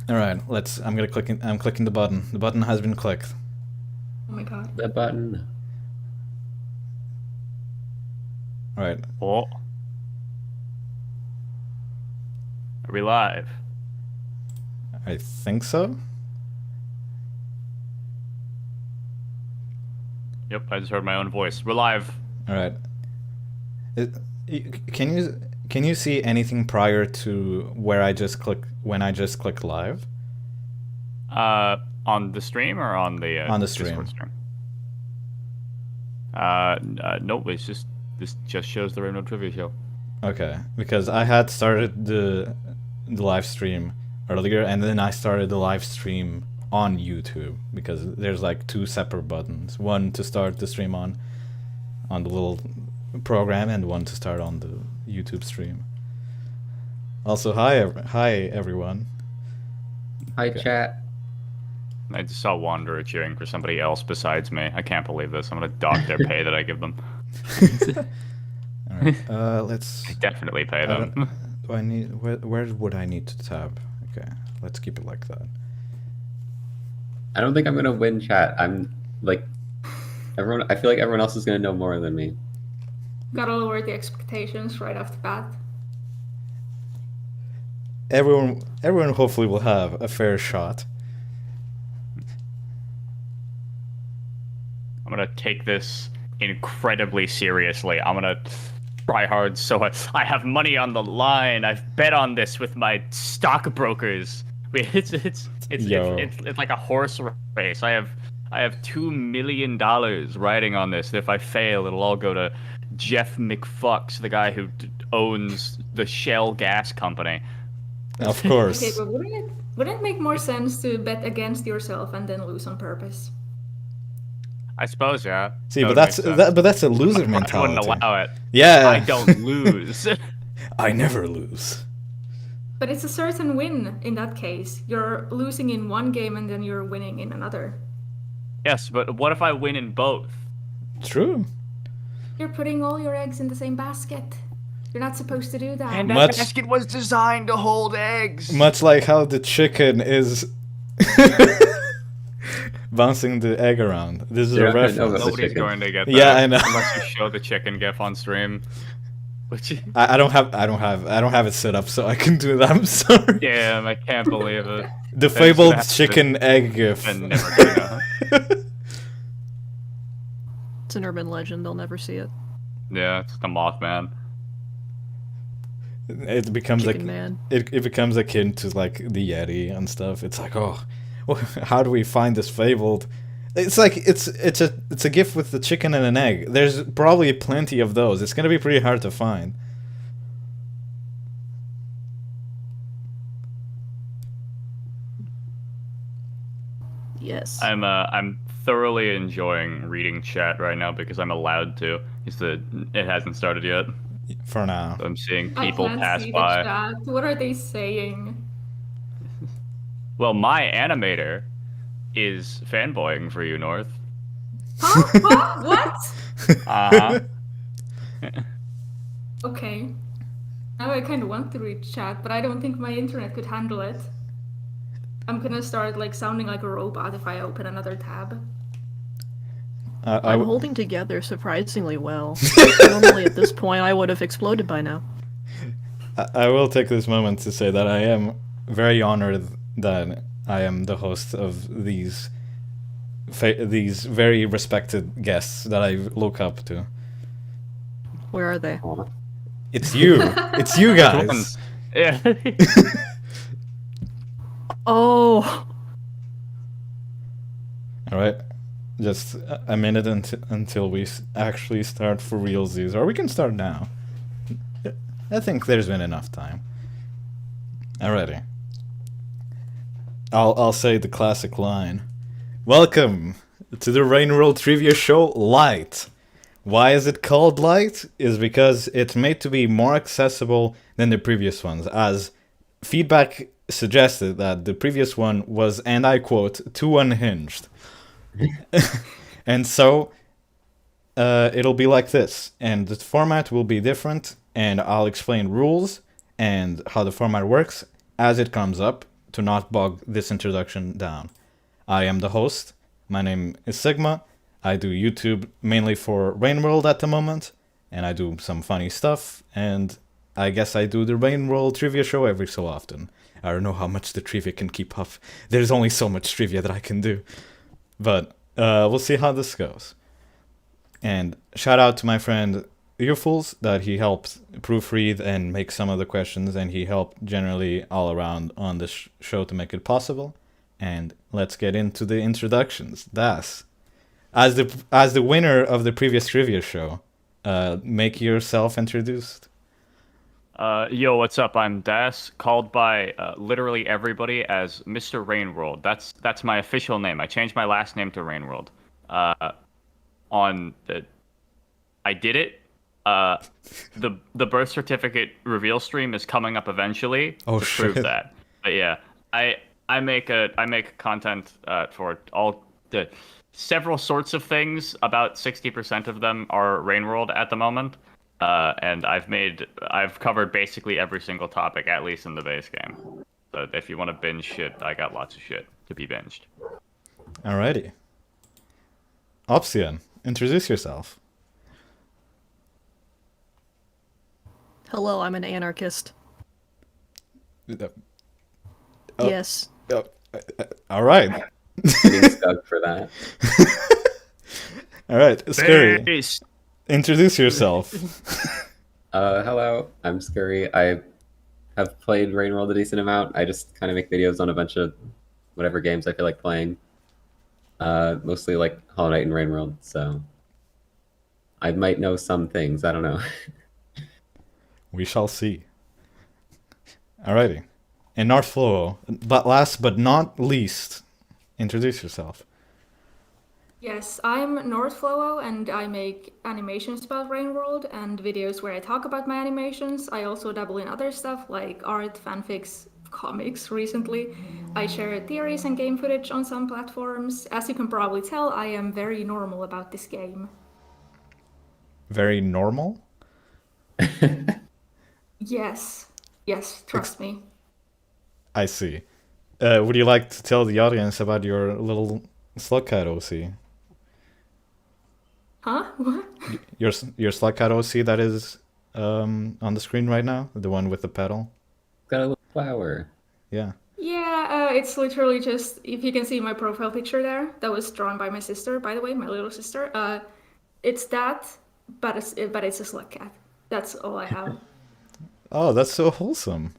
All right, let's. I'm gonna click. I'm clicking the button. The button has been clicked. Oh my god. The button. All right. Oh, are we live? I think so. Yep, I just heard my own voice. We're live. All right. Can you see anything prior to where I just click when I just click live? On the stream or on the On the stream. Discord stream? Nope. It's just this just shows the Rainbow Trivia Show. Okay, because I had started the live stream earlier, and then I started the live stream on YouTube because there's like two separate buttons: one to start the stream on the little program, and one to start on the YouTube stream. Also, hi everyone. Hi, Okay. chat. I just saw Wanderer cheering for somebody else besides me. I can't believe this. I'm gonna dock their pay that I give them. All right, let's. I definitely pay I them. don't- Do I need where would I need to tab? Okay, let's keep it like that. I don't think I'm gonna win chat. I'm like everyone. I feel like everyone else is gonna know more than me. Gotta lower the expectations right off the bat. Everyone hopefully will have a fair shot. I'm gonna take this incredibly seriously. I'm gonna try hard so I have money on the line. I've bet on this with my stockbrokers. It's like a horse race. I have $2 million riding on this. If I fail, it'll all go to Jeff McFucks, the guy who owns the Shell gas company. Of course. Okay, but wouldn't it make more sense to bet against yourself and then lose on purpose? I suppose, yeah. See, That but would make sense. that's a loser I mentality. wouldn't allow it. Yeah. I don't lose. I never lose. But it's a certain win in that case. You're losing in one game and then you're winning in another. Yes, but what if I win in both? True. You're putting all your eggs in the same basket. You're not supposed to do that. And Much- that basket was designed to hold eggs. Much like how the chicken is bouncing the egg around. This is You're a not gonna know reference. about the Nobody's chicken. going to get that. Yeah, I know. Unless you show the chicken gif on stream. Which, I don't have it set up so I can do that. I'm sorry. damn, I can't believe it. The Thanks fabled for that. chicken egg gif. I'm never gonna know. It's an urban legend. They'll never see it. Yeah, it's the Mothman. It becomes Chicken like man. it becomes akin to like the Yeti and stuff. It's like, oh, well, how do we find this fabled? It's like it's a gift with the chicken and an egg. There's probably plenty of those. It's gonna be pretty hard to find. Yes. I'm thoroughly enjoying reading chat right now because I'm allowed to. It hasn't started yet. For now. I'm seeing I people can't pass see the by. chat. What are they saying? Well, my animator is fanboying for you, North. Huh? What? Uh-huh. Okay. Now I kind of want to read chat, but I don't think my internet could handle it. I'm gonna start like sounding like a robot if I open another tab. I'm holding together surprisingly well. Normally at this point I would have exploded by now. I will take this moment to say that I am very honored that I am the host of these very respected guests that I look up to. Where are they? Aw. It's you. It's you guys. Yeah. Oh, All right. Just a minute until we actually start for realsies, or we can start now. I think there's been enough time. Alrighty. I'll say the classic line. Welcome to the Rain World Trivia Show LITE. Why is it called LITE? Is because it's made to be more accessible than the previous ones, as feedback suggested that the previous one was, and I quote, too unhinged. And so it'll be like this, and the format will be different, and I'll explain rules and how the format works as it comes up to not bog this introduction down. I am the host. My name is Sigma. I do YouTube mainly for Rainworld at the moment, and I do some funny stuff, and I guess I do the Rainworld trivia show every so often. I don't know how much the trivia can keep up. There's only so much trivia that I can do. But we'll see how this goes. And shout out to my friend Earfuls that he helped proofread and make some of the questions, and he helped generally all around on this show to make it possible. And let's get into the introductions. Das, as the winner of the previous trivia show, make yourself introduced. Yo, what's up? I'm Das, called by literally everybody as Mr. Rainworld. That's my official name. I changed my last name to Rainworld. I did it. The birth certificate reveal stream is coming up eventually to prove that. But yeah, I make content for all the several sorts of things. About 60% of them are Rainworld at the moment. And I've covered basically every single topic, at least in the base game. So if you want to binge shit, I got lots of shit to be binged. Alrighty. Opsiian, introduce yourself. Hello, I'm an anarchist. Oh. Yes. All right. Getting stuck for that. All right, Skurry, Base. introduce yourself. Hello, I'm Skurry. I have played Rainworld a decent amount. I just kind of make videos on a bunch of whatever games I feel like playing. Mostly like Hollow Knight and Rainworld, so I might know some things. I don't know. We shall see. Alrighty. And Northflowo, but last but not least, introduce yourself. Yes, I'm Northflowo, and I make animations about Rainworld and videos where I talk about my animations. I also dabble in other stuff like art, fanfics, comics recently. I share theories and game footage on some platforms. As you can probably tell, I am very normal about this game. Very normal? Yes, trust me. I see. Would you like to tell the audience about your little Slugcat OC? Huh? What? Your Slugcat OC that is on the screen right now? The one with the pedal? Got a little flower. Yeah. Yeah, it's literally just, if you can see my profile picture there, that was drawn by my sister, by the way, my little sister. It's that, but it's a slug cat. That's all I have. Oh, that's so wholesome.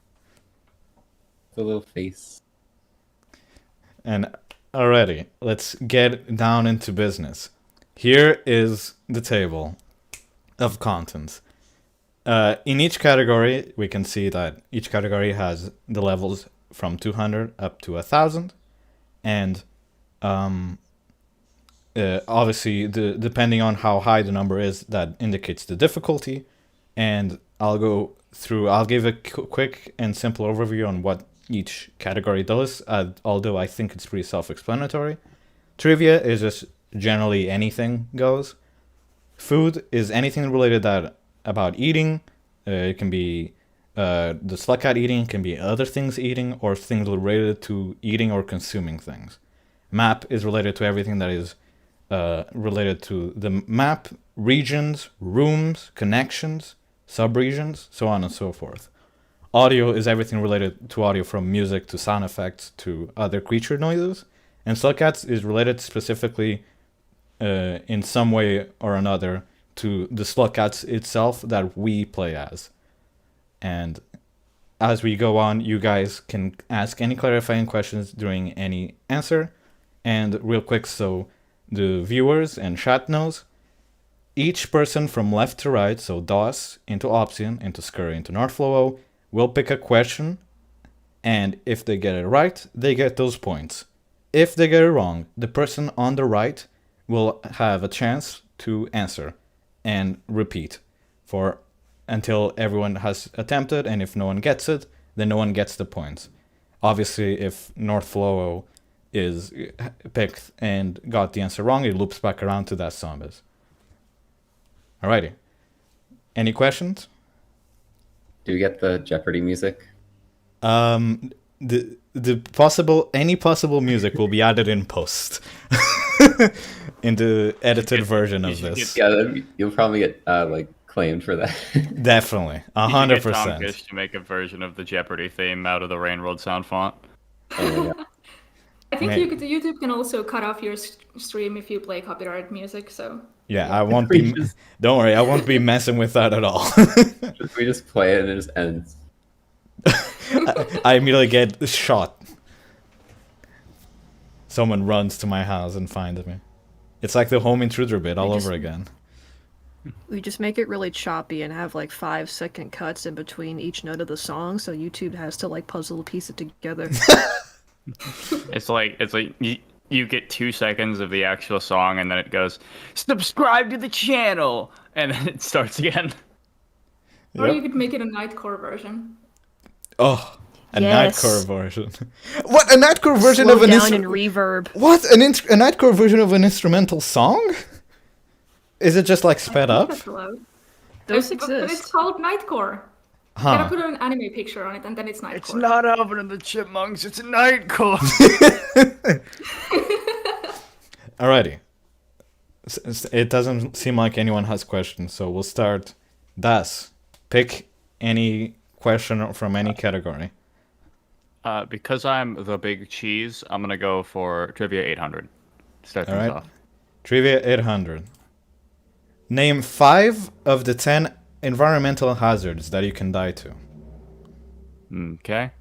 The little face. And alrighty, let's get down into business. Here is the table of contents. In each category, we can see that each category has the levels from 200 up to 1,000. And obviously, depending on how high the number is, that indicates the difficulty. And I'll give a quick and simple overview on what each category does, although I think it's pretty self-explanatory. Trivia is just generally anything goes. Food is anything related about eating. It can be the Slugcat eating, can be other things eating, or things related to eating or consuming things. Map is related to everything that is related to the map, regions, rooms, connections, subregions, so on and so forth. Audio is everything related to audio, from music to sound effects to other creature noises. And Slugcats is related specifically in some way or another to the Slugcats itself that we play as. And as we go on, you guys can ask any clarifying questions during any answer. And real quick, so the viewers and chat knows, each person from left to right, so DOS into Opsiian, into Skurry, into Northflowo, will pick a question, and if they get it right, they get those points. If they get it wrong, the person on the right will have a chance to answer and repeat until everyone has attempted, and if no one gets it, then no one gets the points. Obviously, if Northflowo is picked and got the answer wrong, it loops back around to Daszombes. Alrighty. Any questions? Do we get the Jeopardy music? any possible music will be added in post in the edited version of this. Yeah, you'll probably get like claimed for that. Definitely, You should get Tom 100%. Gish to make a version of the Jeopardy theme out of the Rain World sound font. Oh my god. I think May- YouTube can also cut off your stream if you play copyrighted music. So Yeah, I won't be. Don't worry, I won't be messing with that at all. We just play it and it just ends. I immediately get shot. Someone runs to my house and finds me. It's like the home intruder bit all over again. We just make it really choppy and have like 5-second cuts in between each note of the song, so YouTube has to like puzzle piece it together. It's like you get 2 seconds of the actual song, and then it goes, "Subscribe to the channel," and then it starts again. or Yep. you could make it a nightcore version. Oh, a Yes. nightcore version. What, a nightcore version Slow of an down and reverb. What, a nightcore version of an instrumental song? Is it just like sped up? That's allowed. Those But it's exist. called nightcore. You Huh. gotta put an anime picture on it, and then it's nightcore. It's not Alvin and the Chipmunks. It's a nightcore. Alrighty. It doesn't seem like anyone has questions, so we'll start. Das, pick any question from any category. Because I'm the big cheese, I'm gonna go for trivia 800. Start things Alright. off. Trivia 800. Name 5 of the 10 environmental hazards that you can die to. Okay.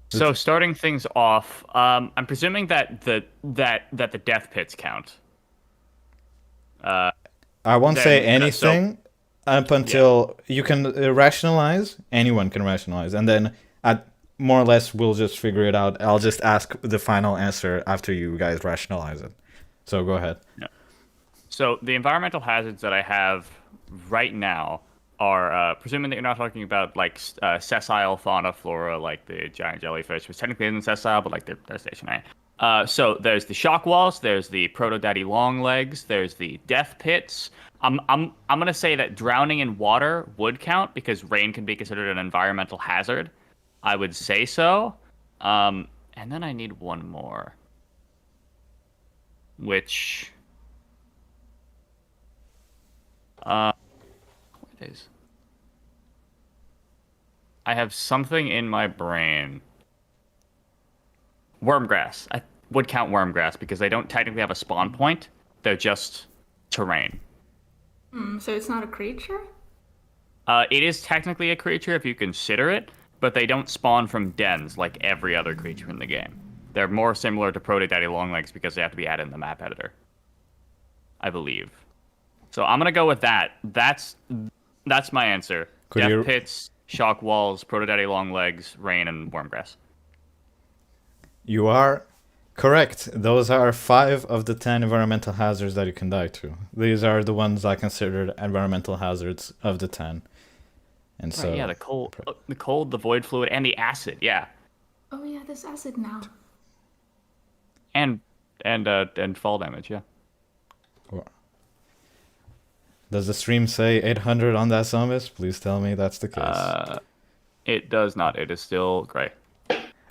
So starting things off, I'm presuming that the death pits count. I won't Then, say so- anything up until you can rationalize. Anyone can rationalize, and then at more or less we'll just figure it out. I'll just ask the final answer after you guys rationalize it. So go ahead. So the environmental hazards that I have right now are, presuming that you're not talking about like sessile fauna, flora, like the giant jellyfish, which technically isn't sessile, but like they're stationary. So there's the shock walls, there's the proto daddy long legs, there's the death pits. I'm gonna say that drowning in water would count because rain can be considered an environmental hazard. I would say so. And then I need one more, which what is? I have something in my brain. Wormgrass. I would count wormgrass because they don't technically have a spawn point. They're just terrain. So it's not a creature? It is technically a creature if you consider it, but they don't spawn from dens like every other creature in the game. They're more similar to Proto Daddy Longlegs because they have to be added in the map editor, I believe. So I'm gonna go with that. That's my answer. Could Death you- pits, shock walls, Proto Daddy Longlegs, rain, and wormgrass. You are correct. Those are 5 of the 10 environmental hazards that you can die to. These are the ones I considered environmental hazards of the 10. And so Right, yeah, the cold, the void fluid, and the acid. Yeah, Oh yeah, there's acid now. and fall damage. Yeah. Does the stream say 800 on Daszombes? Please tell me that's the case. It does not. It is still gray.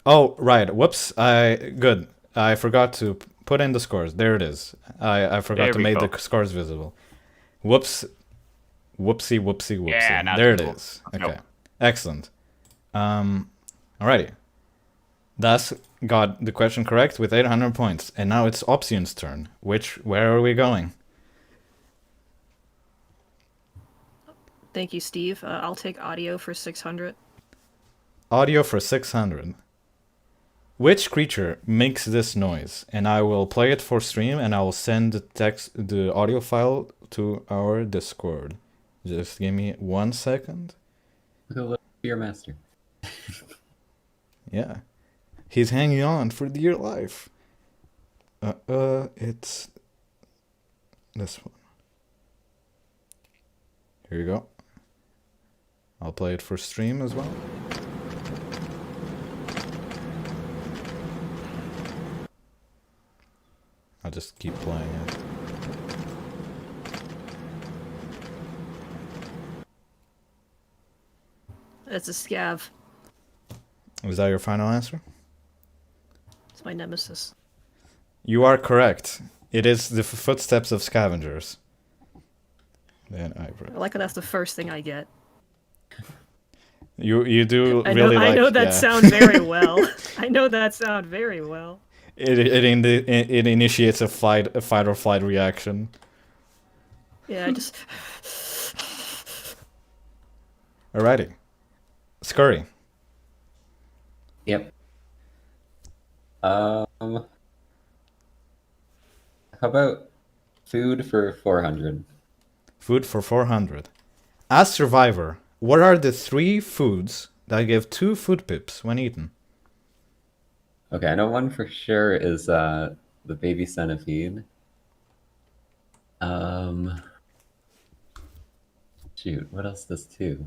Oh, right. Whoops. Good. I forgot to put in the scores. There it is. I forgot There to we make go. the scores visible. Whoops. Whoopsie, whoopsie, whoopsie. Yeah, now there it's it cool. is. Let's Okay. go. Excellent. Alrighty. Das got the question correct with 800 points. And now it's Opsian's turn. Where are we going? Thank you, Steve. I'll take audio for 600. Audio for 600. Which creature makes this noise? And I will play it for stream and I will send the audio file to our Discord. Just give me 1 second. Go look for your master. Yeah. He's hanging on for dear life. It's this one. Here you go. I'll play it for stream as well. I'll just keep playing it. It's a scav. Is that your final answer? It's my nemesis. You are correct. It is the footsteps of scavengers. Then I like how that's the first thing I get. you do I really know, like. I know that yeah. sound very well. I know that sound very well. It initiates a fight or flight reaction. Yeah, I just. Alrighty, Skurry. Yep. How about food for 400? Food for 400. As survivor, what are the 3 foods that give 2 food pips when eaten? Okay, I know one for sure is the baby centipede. Shoot, what else does 2?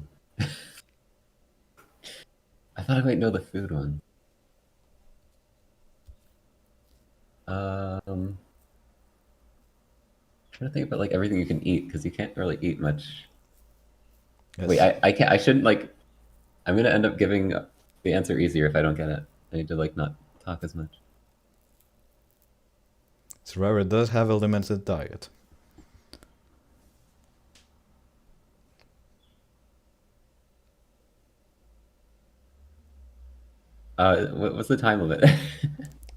I thought I might know the food one. Trying to think about like everything you can eat because you can't really eat much. Yes. Wait, I can't. I shouldn't like. I'm gonna end up giving the answer easier if I don't get it. I need to like not talk as much. Survivor does have a limited diet. What's the time limit?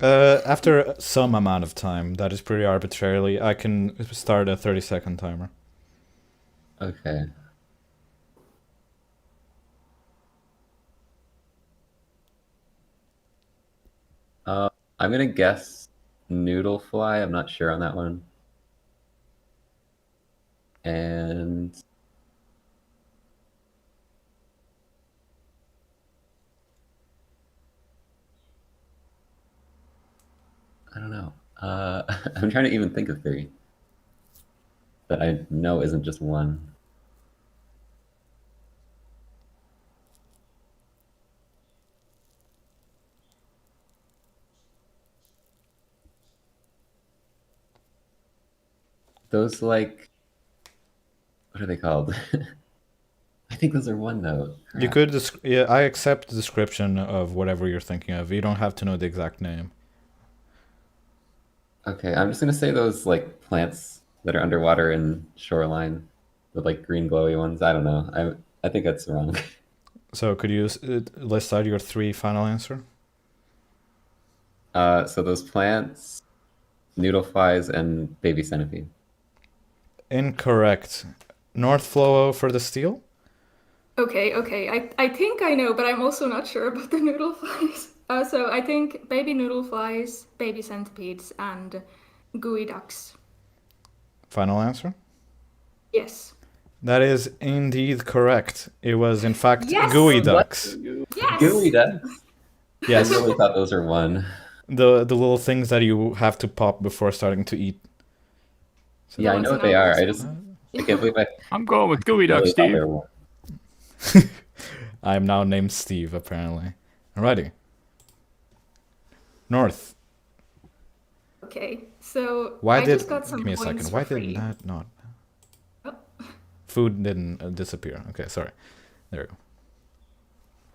After some amount of time, that is pretty arbitrarily, I can start a 30-second timer. Okay. I'm gonna guess noodle fly. I'm not sure on that one. And I don't know. I'm trying to even think of 3 that I know isn't just one. Those like, what are they called? I think those are one though. You Crap. could, yeah, I accept the description of whatever you're thinking of. You don't have to know the exact name. Okay, I'm just gonna say those like plants that are underwater in shoreline, the like green glowy ones. I don't know. I think that's wrong. So could you list out your 3 final answer? So those plants, noodle flies, and baby centipede. Incorrect. Northflowo for the steal? Okay, I think I know, but I'm also not sure about the noodle flies. So I think baby noodle flies, baby centipedes, and gooey ducks. Final answer? Yes. That is indeed correct. It was, in fact, Yes! gooey What? ducks. Yes! Gooey ducks. Yes, I really thought those were one. the little things that you have to pop before starting to eat. The Yeah, I ones know what in they are. August. I can't believe I I'm going with gooey duck, really thought they Steve. were one. I am now named Steve, apparently. Alrighty. North. Okay, so Why I did... just got some Give me a points second. for Why free. did that not... Oh. Food didn't disappear. Okay, sorry. There we go.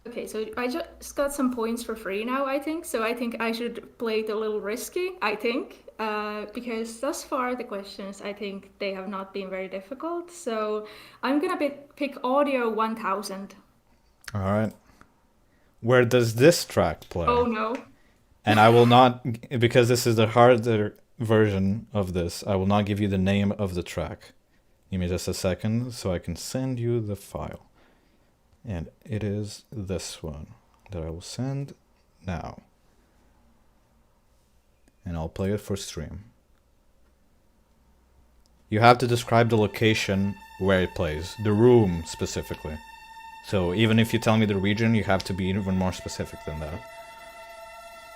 Okay, so I just got some points for free now, I think. So I think I should play it a little risky, I think. Because thus far the questions, I think they have not been very difficult. So I'm gonna pick audio 1000. Alright. Where does this track play? Oh no. And I will not... Because this is the harder version of this, I will not give you the name of the track. Give me just a second so I can send you the file. And it is this one that I will send now. And I'll play it for stream. You have to describe the location where it plays, the room specifically. So even if you tell me the region, you have to be even more specific than that.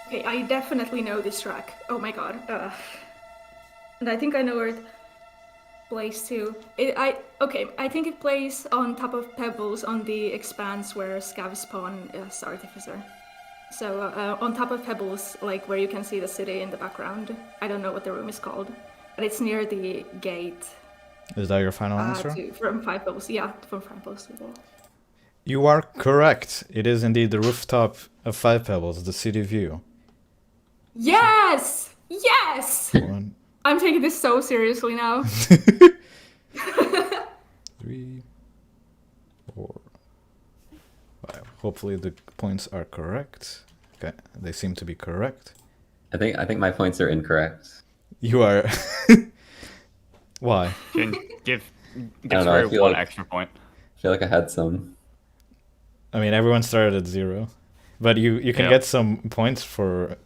Okay, I definitely know this track. Oh my god. And I think I know where it plays too. I think it plays on top of pebbles on the expanse where Scav spawn is Artificer. So on top of pebbles, like where you can see the city in the background. I don't know what the room is called, but it's near the gate. Is that your final answer? From 5 pebbles, yeah, from 5 pebbles to the wall. You are correct. It is indeed the rooftop of Five Pebbles, the city view. Yes! Yes! One, I'm taking this so seriously now. 3, 4, 5. Hopefully the points are correct. Okay, they seem to be correct. I think my points are incorrect. You are. Why? Can give don't know, I Skurry feel one like- extra point. I feel like I had some. I mean, everyone started at 0, but you can Yeah. get some points for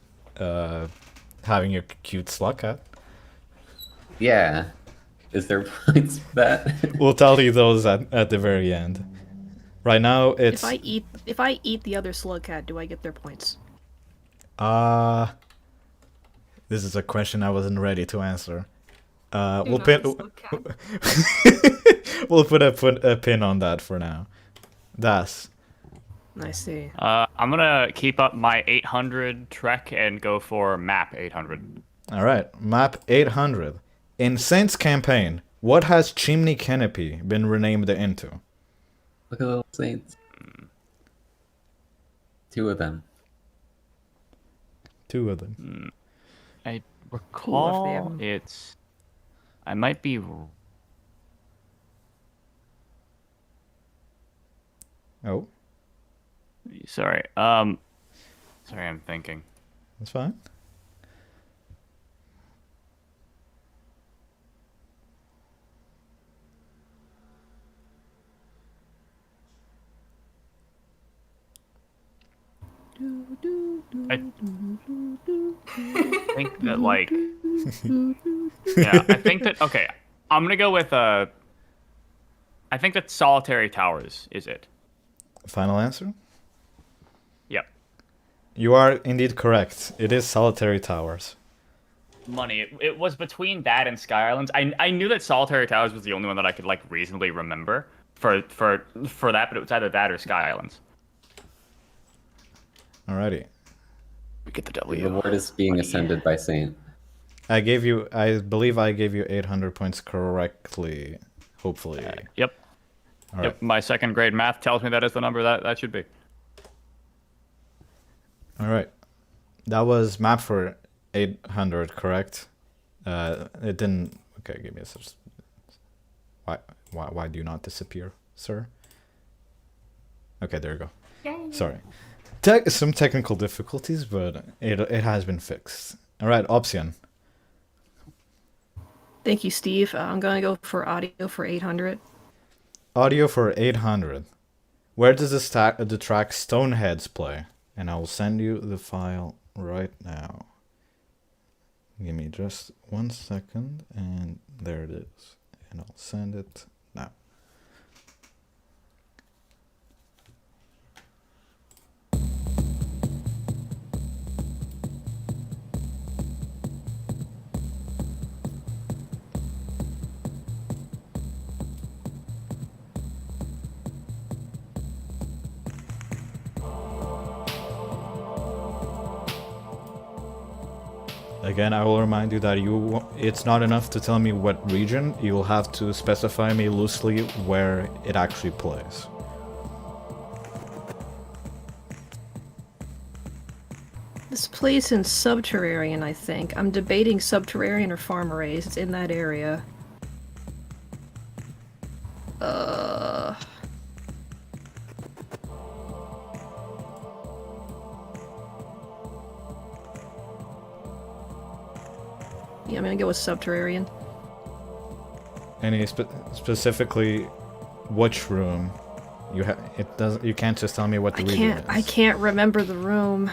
having a cute slug cat. Yeah. Is there points for that? We'll tell you those at the very end. Right now, it's If I eat the other slug cat, do I get their points? this is a question I wasn't ready to answer. Do We'll not pin. look at. We'll put a pin on that for now. Das. I see. I'm gonna keep up my 800 trek and go for map 800. All right, map 800. In Saints campaign, what has Chimney Canopy been renamed into? Look at little saints. 2 of them. 2 of them. I recall them. it's. I might be. Oh, Sorry. Sorry, I'm thinking. that's fine. I think that like. Yeah, I think that. Okay, I'm gonna go with I think that Solitary Towers is it. Final answer? Yep. You are indeed correct. It is Solitary Towers. Money. It was between that and Sky Islands. I knew that Solitary Towers was the only one that I could like reasonably remember for that, but it was either that or Sky Islands. Alrighty. We get the The W. reward is being ascended by Saint. I believe I gave you 800 points correctly. Hopefully. Yep. All right. Yep. My second grade math tells me that is the number that should be. All right. That was map for 800, correct? It didn't. Okay, give me a. Why do you not disappear, sir? Okay, there you go. Yay. Sorry. Some technical difficulties, but it has been fixed. All right, Opsiian. Thank you, Steve. I'm gonna go for audio for 800. Audio for 800. Where does the track Stoneheads play? And I will send you the file right now. Give me just 1 second, and there it is. And I'll send it now. Again, I will remind you that it's not enough to tell me what region. You'll have to specify me loosely where it actually plays. This plays in Subterranean, I think. I'm debating Subterranean or Farm-Raised. It's in that area. Yeah, I'm gonna go with Subterranean. Any specifically which room? You can't just tell me what the region is. I can't remember the room.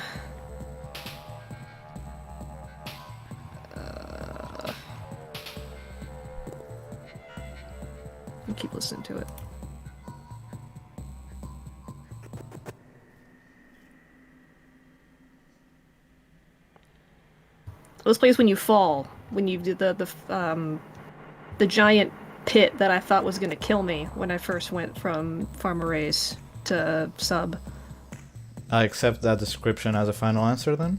I'll keep listening to it. This place when you fall, when you did the giant pit that I thought was gonna kill me when I first went from Farmer Race to Sub. I accept that description as a final answer then?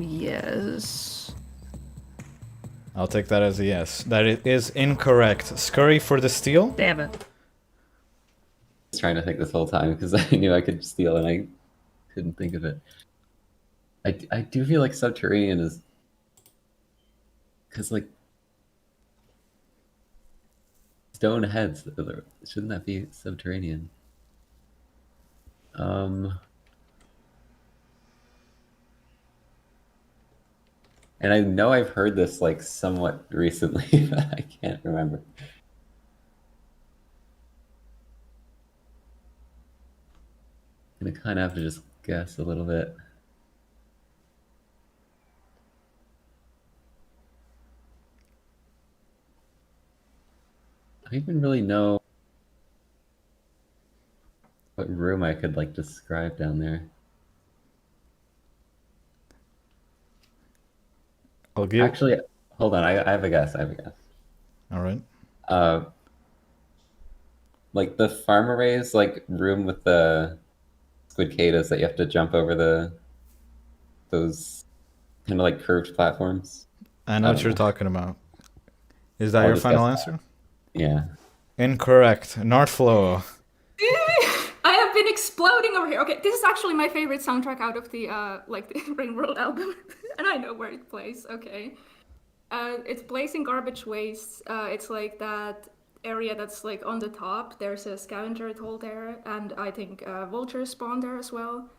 Yes. I'll take that as a yes. That it is incorrect. Skurry for the steal? Damn it. was trying to think this whole time because I knew I could steal and I couldn't think of it. I do feel like subterranean is because like stone heads. Shouldn't that be subterranean? And I know I've heard this like somewhat recently, but I can't remember. I'm gonna kind of have to just guess a little bit. I don't even really know what room I could like describe down there. I'll give. Actually, hold on. I have a guess. I have a guess. All right. Like the farm arrays, like room with the squidcadas that you have to jump over those kind of like curved platforms. I know I what don't you're know. talking about. Is that I'll your just final guess answer? Yeah. Incorrect. Northflowo. I have been exploding over here. Okay, this is actually my favorite soundtrack out of the like the Rain World album, and I know where it plays. Okay, it's Blazing Garbage Waste. It's like that area that's like on the top. There's a scavenger atoll there, and I think vultures spawn there as well.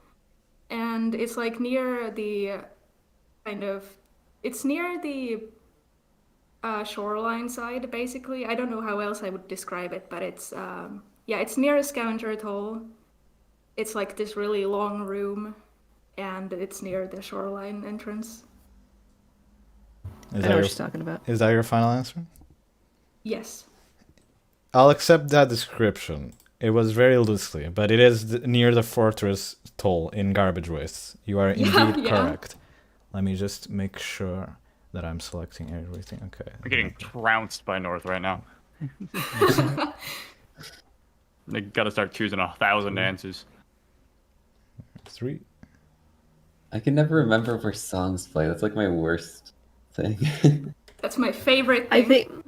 And it's like near the kind of, it's near the shoreline side, basically. I don't know how else I would describe it, but it's yeah, it's near a scavenger atoll. It's like this really long room, and it's near the shoreline entrance. Is I know that what your, she's talking about. is that your final answer? Yes. I'll accept that description. It was very loosely, but it is near the fortress toll in Garbage Wastes. You are indeed yeah. correct. Let me just make sure that I'm selecting everything. Okay. We're getting trounced by North right now. They gotta start choosing 1,000 answers. 3. I can never remember where songs play. That's like my worst thing. That's my favorite thing.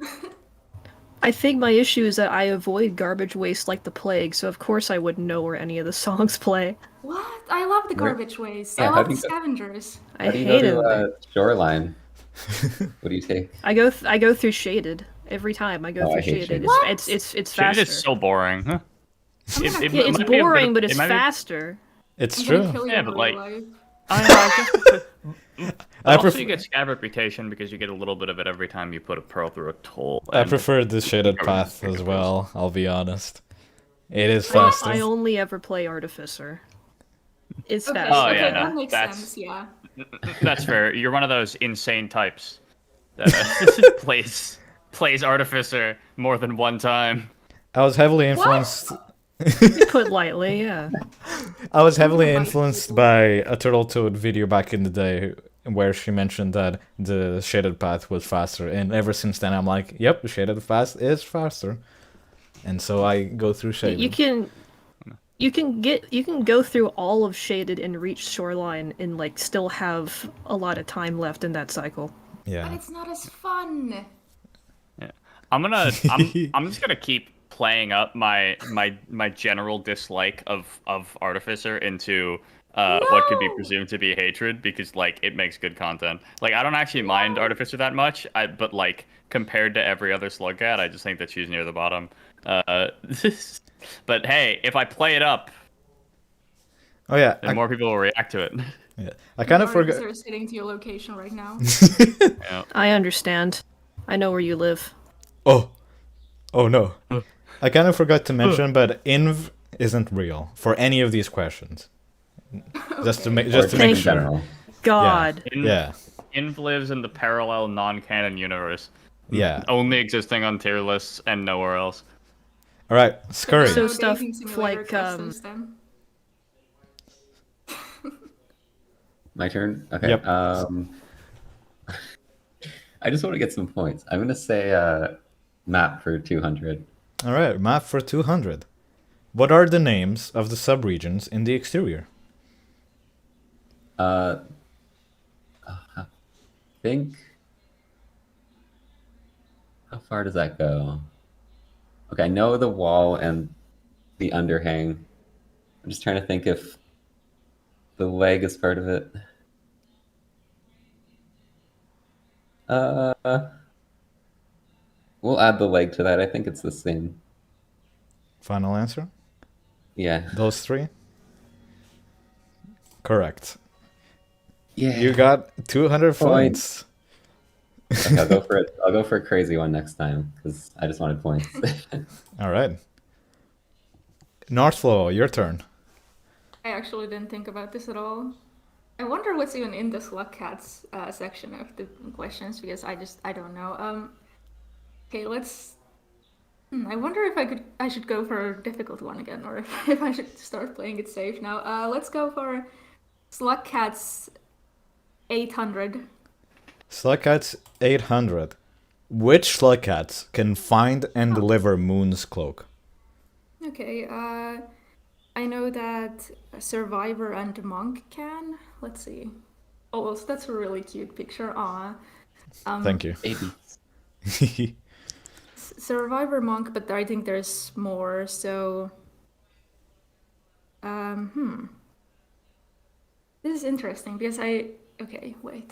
I think my issue is that I avoid Garbage Waste like the plague, so of course I wouldn't know where any of the songs play. What? I love the Where- garbage waste. Yeah, I how love do the you go- scavengers. I How do you hate go them. to Shoreline? What do you take? I go through Shaded every time. I go Oh, I through hate Shaded. Shaded. What? It's Shaded faster. is so boring. Huh? Yeah, Yeah, it's might be a bit boring, of- but it's it might be- faster. It's I'm gonna true. kill you Yeah, in but, real like- life. I guess I also, prefer. you get scab reputation because you get a little bit of it every time you put a pearl through a toll. I and- prefer the shaded Garbage path Waste as well. I'll be honest. It is I faster. only ever play Artificer. It's Okay, faster. Oh, okay, yeah, that no, makes that's- sense, yeah. That's fair. You're one of those insane types that plays Artificer more than one time. I was heavily influenced. Put lightly, yeah. I was heavily Right, influenced people. by a Turtle Toad video back in the day where she mentioned that the shaded path was faster, and ever since then I'm like, yep, the shaded path is faster, and so I go through shaded. You can go through all of Shaded and reach Shoreline and like still have a lot of time left in that cycle. But Yeah. it's not as fun. I'm just gonna keep playing up my general dislike of Artificer into what could be No! presumed to be hatred because like it makes good content. Like I don't actually mind Artificer that much, but like compared to every other Slugcat, I just think that she's near the bottom. But hey, if I play it up, Oh yeah. then more people will react to it. Yeah. I kind of forgot. Are sitting to your location right now. Yeah. I understand. I know where you live. Oh. Oh no. I kind of forgot to mention, but inv isn't real for any of these questions. Just to make Or to in make Thank sure. general. God. Yeah. Inv lives in the parallel non-canon universe, Yeah. only existing on tier lists and nowhere else. All right, Skurry. So No stuff dating simulator like, questions then. My turn? Okay. Yep. I just want to get some points. I'm gonna say map for 200. All right, map for 200. What are the names of the subregions in the exterior? I think. How far does that go? Okay, I know the wall and the underhang. I'm just trying to think if the leg is part of it. We'll add the leg to that. I think it's the same. Final answer? Yeah. Those three? Correct. Yeah. You got 200 points. Okay, I'll go for it. I'll go for a crazy one next time because I just wanted points. All right. Northflowo, your turn. I actually didn't think about this at all. I wonder what's even in the Slug Cats section of the questions because I don't know. Okay, let's. I wonder if I should go for a difficult one again, or if I should start playing it safe now. Let's go for Slug Cats 800. Slugcats 800. Which Slugcats can find and deliver Moon's cloak? Okay, I know that Survivor and Monk can. Let's see. Oh, so that's a really cute picture. Aw. Thank you. Baby. Survivor, Monk, but I think there's more. So, this is interesting because okay, wait.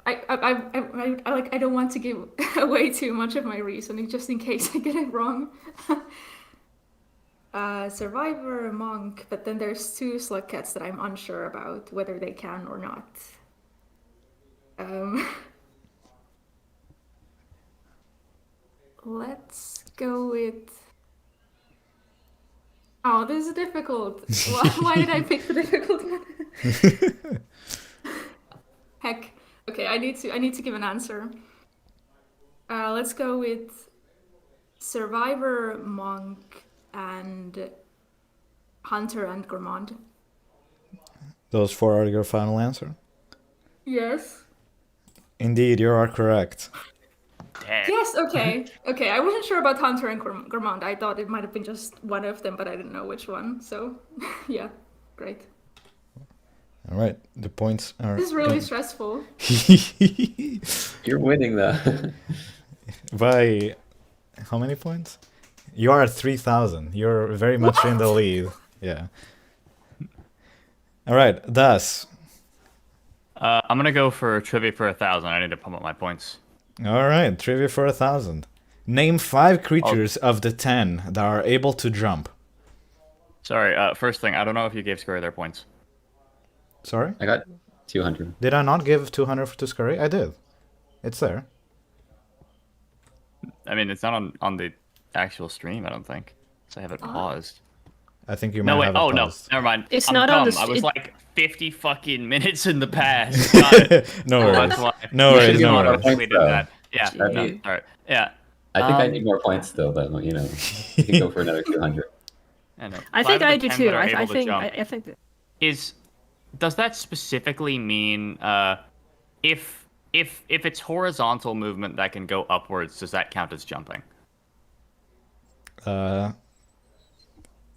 I don't want to give away too much of my reasoning just in case I get it wrong. Survivor, Monk, but then there's two Slug Cats that I'm unsure about whether they can or not. Let's go with. Oh, this is difficult. Why did I pick the difficult one? Heck. Okay, I need to give an answer. Let's go with Survivor, Monk, and Hunter and Gourmand. Those four are your final answer? Yes. Indeed, you are correct. Damn. Yes, okay. Okay, I wasn't sure about Hunter and Gourmand. I thought it might have been just one of them, but I didn't know which one. So, yeah, great. All right, the points are... This is really stressful. You're winning though. By how many points? You are at 3,000. You're very much in the lead. Yeah. All right, Das. I'm gonna go for trivia for 1,000. I need to pump up my points. All right, trivia for 1,000. Name 5 creatures of the 10 that are able to jump. Sorry. First thing, I don't know if you gave Skurry their points. Sorry? I got 200. Did I not give 200 to Skurry? I did. It's there. I mean, it's not on the actual stream. I don't think. So I have it paused. I think you might No wait. have it Oh no, paused. never mind. It's I'm not dumb. on the I was it- like 50 fucking minutes in the past. Got it. No Oh, worries. that's why. No You worries, should no have worries. completed Though. that. Yeah. That'd No, be- all right. Yeah. I think I need more points still, but you know, you can go for another 200. I know. I 5 think of I the do 10 too. that are I able to think jump. I think that. Does that specifically mean if it's horizontal movement that can go upwards, does that count as jumping?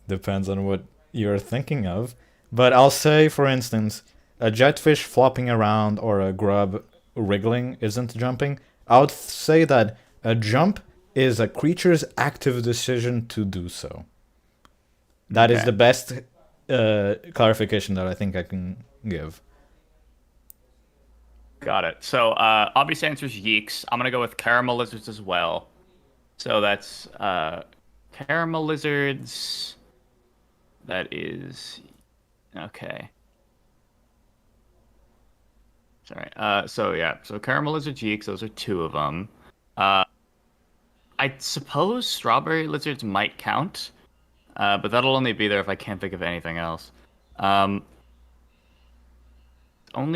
Depends on what you're thinking of. But I'll say, for instance, a jetfish flopping around or a grub wriggling isn't jumping. I would say that a jump is a creature's active decision to do so. That is Okay. the best clarification that I think I can give. Got it. So obvious answer is yeeks. I'm gonna go with caramel lizards as well. So that's caramel lizards. That is okay. Sorry. So yeah. So caramel lizards, yeeks. Those are 2 of them. I suppose strawberry lizards might count, but that'll only be there if I can't think of anything else. Only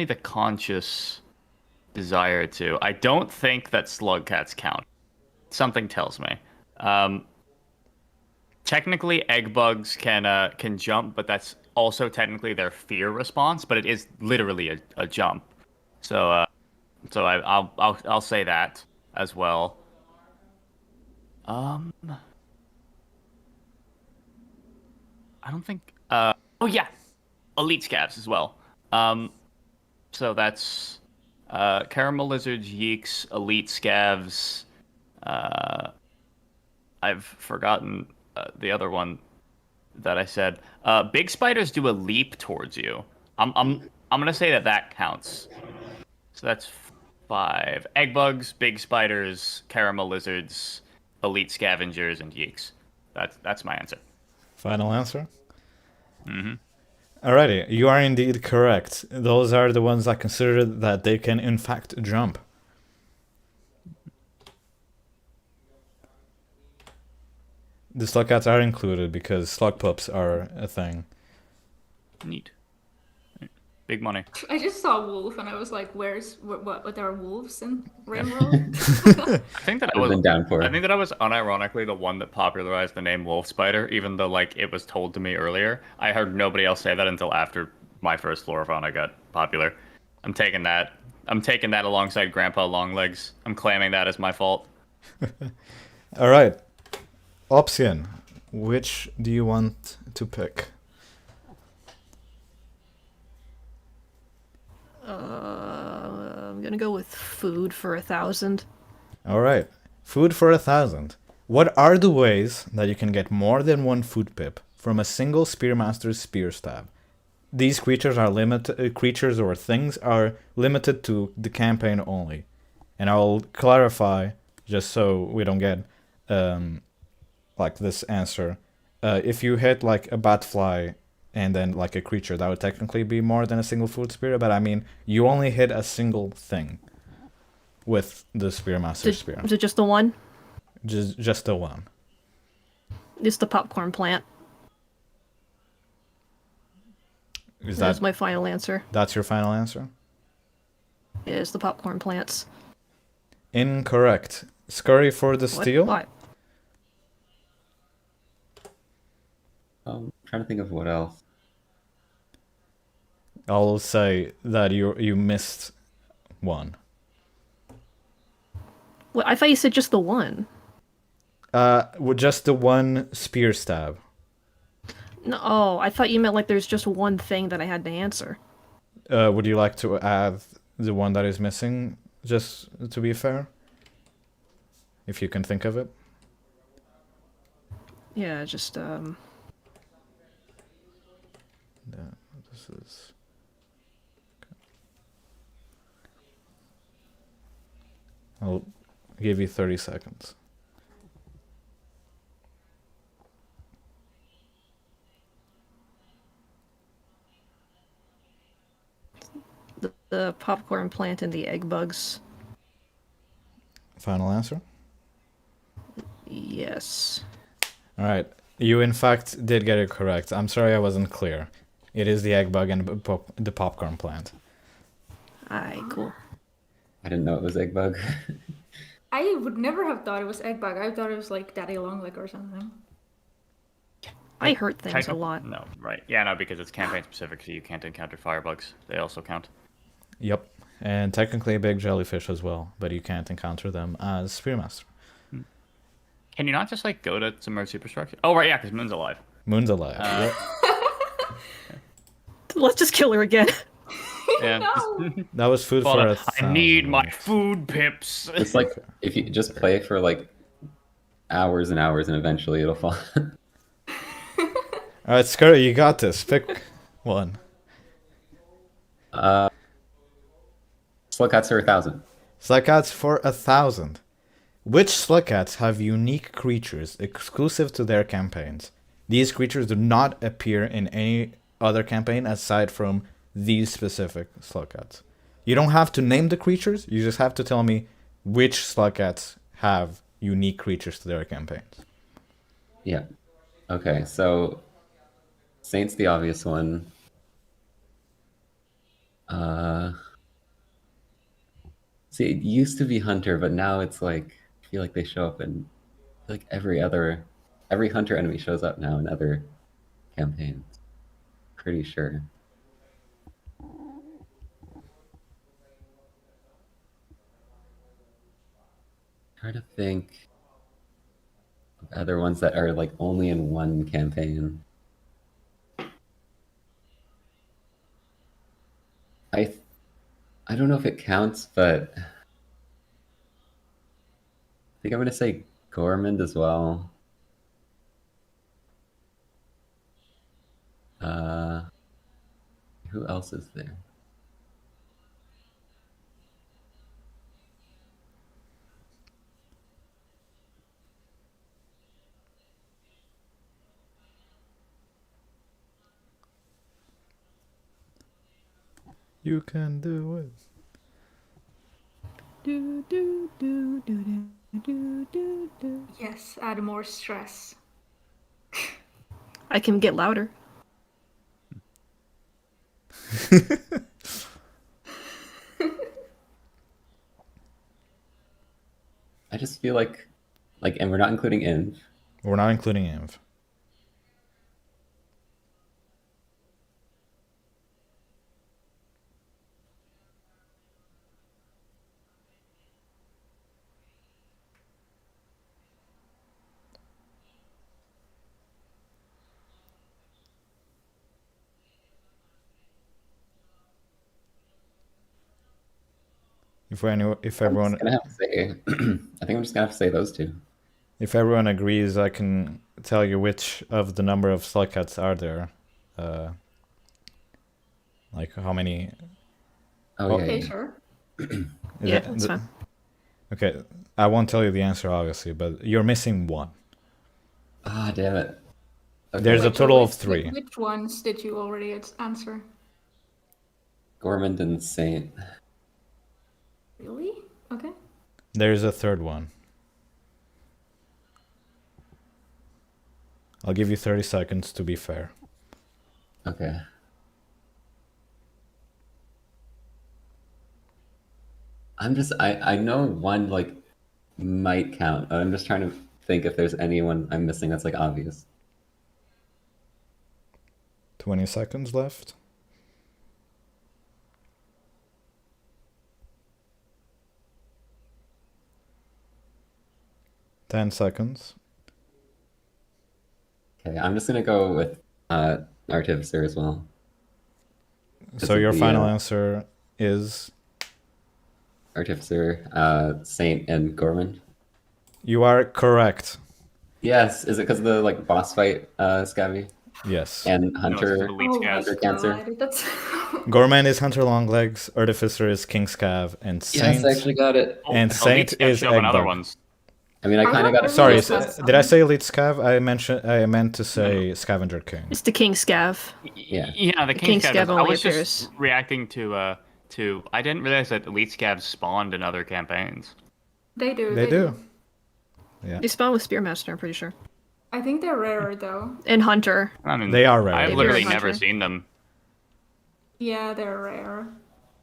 the conscious desire to. I don't think that slug cats count. Something tells me. Technically, egg bugs can jump, but that's also technically their fear response. But it is literally a jump. So I'll say that as well. I don't think. Oh yeah, elite scavs as well. So that's caramel lizards, yeeks, elite scavs. I've forgotten the other one. that I said. Big spiders do a leap towards you. I'm gonna say that that counts. So that's 5. Egg bugs, big spiders, caramel lizards, elite scavengers, and yeeks. That's my answer. Final answer? Mm-hmm. Alrighty, you are indeed correct. Those are the ones I consider that they can in fact jump. The slug cats are included because slug pups are a thing. Neat. Big money. I just saw wolf and I was like, what there are wolves in Rainworld? I think that I I've was been down for. I think that I was unironically the one that popularized the name wolf spider, even though like it was told to me earlier. I heard nobody else say that until after my first flora fauna got popular. I'm taking that. I'm taking that alongside Grandpa Longlegs. I'm claiming that as my fault. Alright. Opsiian, which do you want to pick? I'm gonna go with food for 1,000. Alright. Food for 1,000. What are the ways that you can get more than one food pip from a single Spearmaster's spear stab? These creatures are creatures or things are limited to the campaign only. And I'll clarify, just so we don't get like this answer. If you hit like a batfly and then like a creature, that would technically be more than a single food spear, but I mean, you only hit a single thing with the Spearmaster spear. Is it just the one? Just the one. It's the popcorn plant. Is That's that my final answer. that's your final answer? Is the popcorn plants. Incorrect. Skurry for the What? steal. Why? I'm trying to think of what else. I'll say that you missed one. Well, I thought you said just the one. With just the one spear stab. No, oh, I thought you meant like there's just one thing that I had to answer. Would you like to add the one that is missing, just to be fair? If you can think of it. Yeah, just Yeah, this is. I'll give you 30 seconds. the popcorn plant and the egg bugs. Final answer? Yes. Alright. You in fact did get it correct. I'm sorry I wasn't clear. It is the egg bug and the popcorn plant. Alright, cool. I didn't know it was egg bug. I would never have thought it was egg bug. I thought it was like daddy longleg or something. I hurt things a Technical- lot. No, right. Yeah, no, because it's campaign specific, so you can't encounter firebugs. They also count. Yep. And technically a big jellyfish as well, but you can't encounter them as Spearmaster. Can you not just like go to submerged superstructure? Oh right, yeah, because Moon's alive. Moon's alive. Yep. Let's just kill her again. Yeah. No. That was food for Well, 1,000. I need my food pips. It's like if you just play for like hours and hours, and eventually it'll fall. Alright, Skurry, you got this. Pick one. Slugcats are 1,000. Slugcats for 1,000. Which Slugcats have unique creatures exclusive to their campaigns? These creatures do not appear in any other campaign aside from these specific Slugcats. You don't have to name the creatures, you just have to tell me which Slugcats have unique creatures to their campaigns. Yeah. Okay, so Saint's the obvious one. See, it used to be Hunter, but now it's like I feel like they show up in like every Hunter enemy shows up now in other campaigns. Pretty sure. Try to think of other ones that are like only in one campaign. I don't know if it counts, but I think I'm gonna say Gormand as well. Who else is there? You can do it. Do, do, do, do, do, do, do, do. Yes, add more stress. I can get louder. I just feel like, and we're not including Inv. We're not including Inv. If everyone, I'm just gonna have to say, I think I'm just gonna have to say those two. if everyone agrees, I can tell you which of the number of Slugcats are there. Like how many? Oh, Oh, yeah, Okay, yeah. sure. Is Yeah, it- that's fine. Okay, I won't tell you the answer obviously, but you're missing one. Ah, damn it. Okay. There's a Wait, so total of which- 3. Which ones did you already answer? Gormand and Saint. Really? Okay. There's a third one. I'll give you 30 seconds to be fair. Okay. I know one like might count. I'm just trying to think if there's anyone I'm missing that's like obvious. 20 seconds left. Ten seconds. Okay, I'm just gonna go with Artificer as well. So of your the, final answer is Artificer, Saint, and Gormand. you are correct. Yes, is it because of the like boss fight, Scabby? Yes. And No, Hunter, it's Elite Oh my Scavs. Hunter Cancer. god, that's Gorman is Hunter Longlegs, Artificer is King Scav, and Saint. Yes, I actually got it. And Elite Saint Scavs is show up in other Eggbug. ones. I mean, I I'm kind of not got it. really Sorry, Yes, did I say Elite Scav? I meant to say Scavenger King. It's the King Scav. Yeah. Yeah, the King King Scav Scavs. I only was just appears. reacting to I didn't realize that Elite Scavs spawned in other campaigns. they do. They do. Yeah. They spawn with Spearmaster, I'm pretty sure. I think they're rarer though. And Hunter. I mean, They are rare. I've They literally are. never Hunter. seen them. Yeah, they're rare.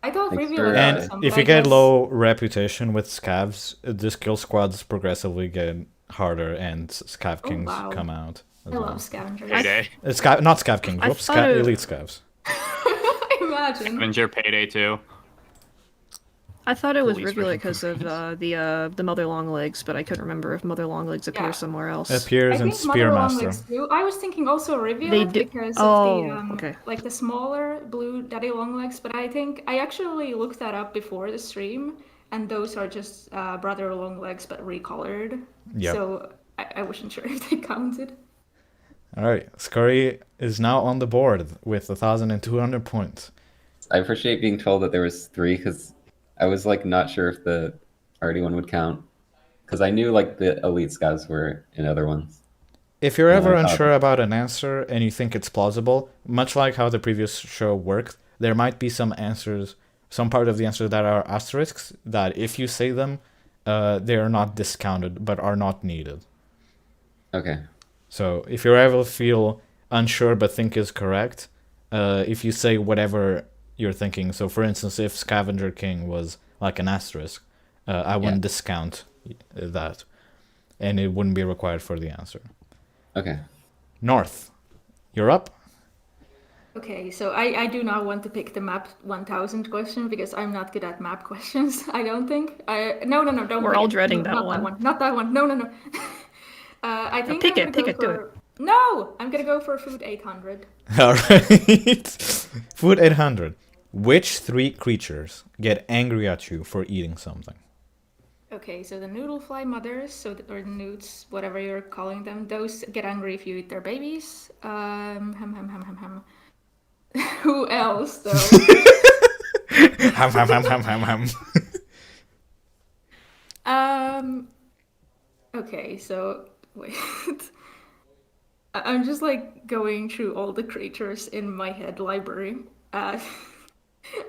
I thought Thanks Review for, would And have some, if but you I get guess- low reputation with Scavs, the skill squads progressively get harder and Scav Oh, Kings wow. come out. As I well. love scavengers. Payday. Not Scav Kings, I whoops, thought it- Elite Scavs. Imagine. Avenger Payday 2. I thought it was Police Rivulet version. because of the Mother Longlegs, but I couldn't remember if Mother Longlegs appears Yeah. somewhere else. Appears I in think Mother Longlegs Spearmaster. too. I was thinking also They Rivulet do- because oh, of the okay. like the smaller blue daddy longlegs, but I think I actually looked that up before the stream, and those are just brother longlegs but recolored. Yep. So I wasn't sure if they counted. Alright, Skurry is now on the board with 1,200 points. I appreciate being told that there was 3 because I was like not sure if the party one would count because I knew like the elite scouts were in other ones. If you're Yeah, ever I thought- unsure about an answer and you think it's plausible, much like how the previous show worked, there might be some answers, some part of the answer that are asterisks, that if you say them, they are not discounted, but are not needed. Okay. So if you ever feel unsure but think is correct, if you say whatever you're thinking, so for instance, if Scavenger King was like an asterisk, I wouldn't discount that, and it wouldn't be required for the answer. Okay. North, you're up. Okay, so I do not want to pick the map 1000 question because I'm not good at map questions. I don't think. No, don't. We're pick all it. dreading No, that not one. That one. Not that one. No. I think pick I'm it, gonna pick go it, do for... No, I'm gonna go for food 800. All right. Food 800. Which 3 creatures get angry at you for eating something? Okay, so the noodlefly mothers, or newts, whatever you're calling them, those get angry if you eat their babies. Who else, though? Ham, ham, ham, ham, ham, ham. Okay, so wait. I'm just like going through all the creatures in my head library. Don't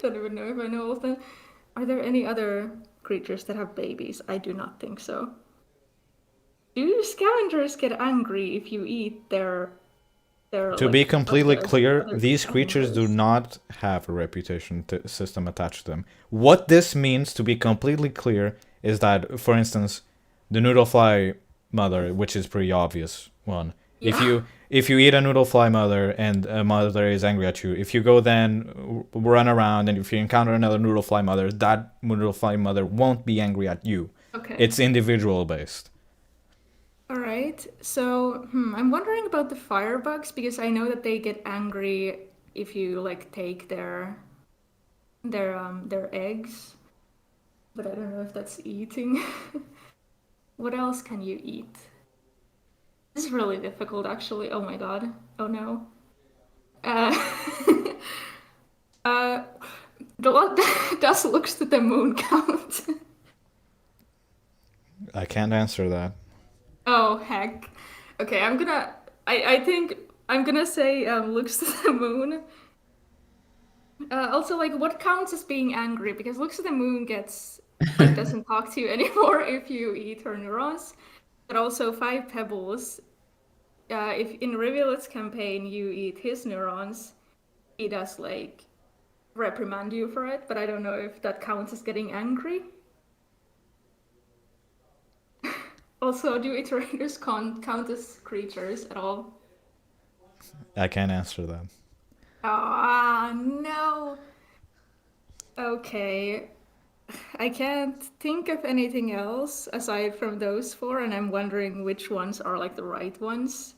even know if I know all of them. Are there any other creatures that have babies? I do not think so. Do scavengers get angry if you eat their To like, be completely other clear, these creatures do scavengers? not have a reputation system attached to them. What this means, to be completely clear, is that, for instance, the noodlefly mother, which is pretty obvious one. Yeah. If you eat a noodlefly mother and a mother is angry at you, if you go then run around and if you encounter another noodlefly mother, that noodlefly mother won't be angry at you. Okay. It's individual based. All right. So, I'm wondering about the firebugs because I know that they get angry if you like take their eggs, but I don't know if that's eating. What else can you eat? This is really difficult, actually. Oh my god. Oh no. Uh, uh, does looks to the moon count? I can't answer that. Oh heck. Okay, I think I'm gonna say looks to the moon. Also, like, what counts as being angry? Because looks to the moon gets like doesn't talk to you anymore if you eat her neurons. But also 5 pebbles. If in Rivulet's campaign you eat his neurons, he does like reprimand you for it. But I don't know if that counts as getting angry. Also, do iterators count as creatures at all? I can't answer that. Ah, no. Okay. I can't think of anything else aside from those four, and I'm wondering which ones are like the right ones.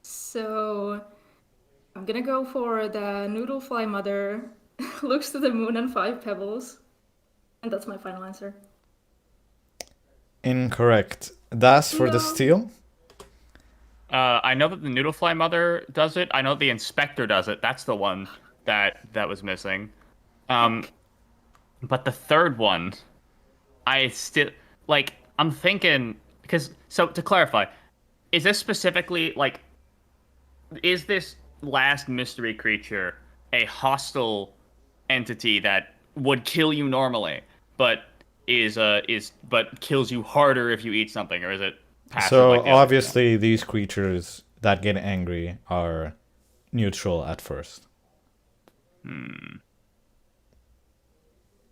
So I'm gonna go for the noodlefly mother, looks to the moon and 5 pebbles. And that's my final answer. Incorrect. Das for the No. steal? I know that the noodlefly mother does it. I know the inspector does it. That's the one that was missing. But the third one, I still like. I'm thinking because so to clarify, is this specifically like, is this last mystery creature a hostile entity that would kill you normally, but but kills you harder if you eat something, or is it passive So like the other two? obviously these creatures that get angry are neutral at first.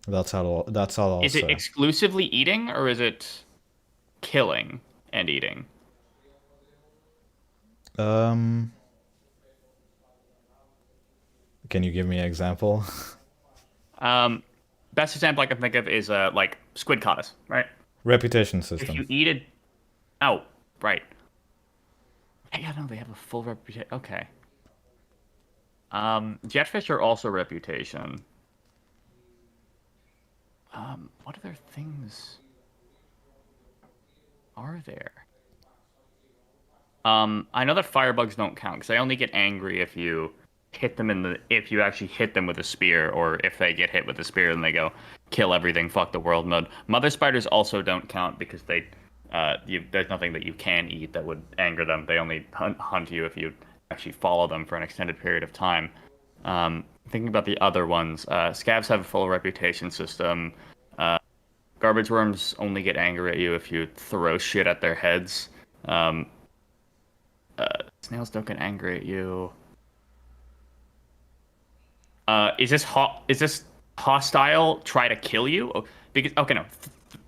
That's all I'll Is say. it exclusively eating, or is it killing and eating? Can you give me an example? Best example I can think of is like squid caddis, right? Reputation If system. you eat it, oh, right. Yeah, no, they have a full reputation. Okay. Jetfish are also reputation. What other things are there? I know that firebugs don't count because they only get angry if you hit them if you actually hit them with a spear, or if they get hit with a spear and they go kill everything, fuck the world mode. Mother spiders also don't count because there's nothing that you can eat that would anger them. They only hunt you if you actually follow them for an extended period of time. Thinking about the other ones, scavs have a full reputation system. Garbage worms only get angry at you if you throw shit at their heads. Snails don't get angry at you. Is this hostile? Try to kill you? Because okay, no.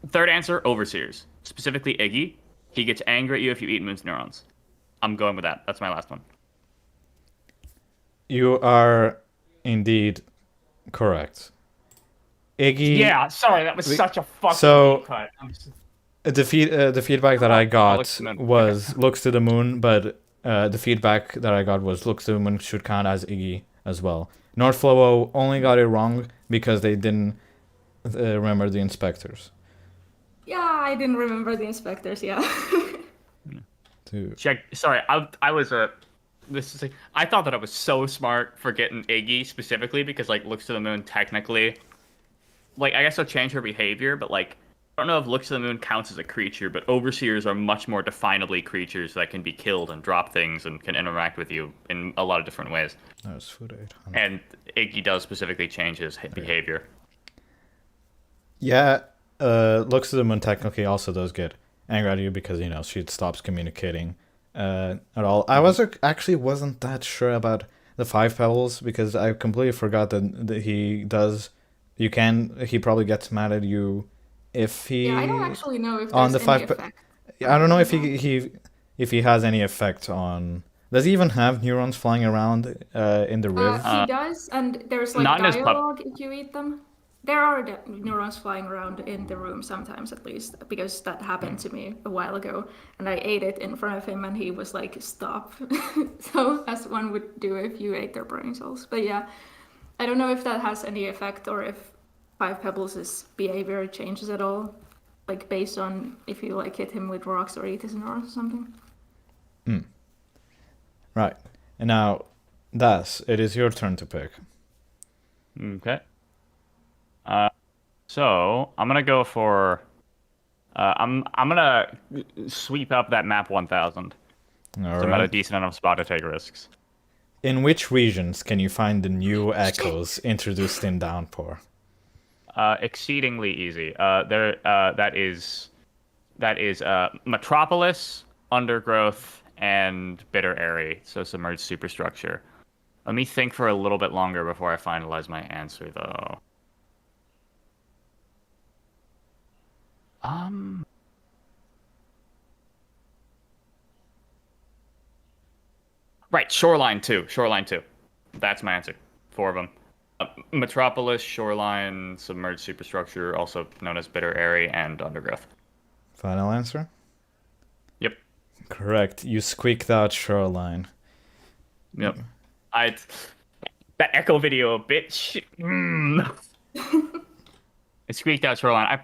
Third answer: overseers, specifically Iggy. He gets angry at you if you eat Moon's neurons. I'm going with that. That's my last one. You are indeed correct. Iggy. Yeah, sorry, that was such a fucking so- deep cut. The feedback that I got Alex, no, was looks to the moon, but the feedback that I got was looks to the moon should count as Iggy as well. Northflowo only got it wrong because they didn't remember the inspectors. Yeah, I didn't remember the inspectors. Yeah. Two. Check. Sorry, I was a. This is like, I thought that I was so smart for getting Iggy specifically because like looks to the moon technically, like I guess I'll change her behavior, but like I don't know if looks to the moon counts as a creature, but overseers are much more definably creatures that can be killed and drop things and can interact with you in a lot of different ways. That's food 800. And Iggy does specifically change his behavior. Yeah, looks to the moon technically also does get angry at you because she stops communicating at all. I actually wasn't that sure about the 5 pebbles because I completely forgot that he does. He probably gets mad at you if he Yeah, I don't actually know if on there's the any 5. effect. I don't know if he has any effect on. Does he even have neurons flying around in the riv? He does, and there's like Not in his dialogue if you eat them. There are neurons flying around in the room sometimes, at least, because that happened to me a while ago, and I ate it in front of him, and he was like, "Stop!" So, as one would do if you ate their brain cells. But yeah, I don't know if that has any effect or if 5 pebbles' behavior changes at all, like based on if you like hit him with rocks or eat his neurons or something. Right. And now, it is your turn to pick. Okay. So I'm gonna go for. I'm gonna sweep up that map 1000. All So I'm at a right. decent enough spot to take risks. In which regions can you find the new echoes introduced in Downpour? Exceedingly easy. That is Metropolis, Undergrowth, and Bitter Airy. So submerged superstructure. Let me think for a little bit longer before I finalize my answer, though. Right, Shoreline 2. Shoreline 2. That's my answer. 4 of them. Metropolis, Shoreline, Submerged Superstructure, also known as Bitter Airy, and Undergrowth. Final answer? Yep. Correct. You squeaked out Shoreline. Yep. That echo video, bitch. It squeaked out Shoreline.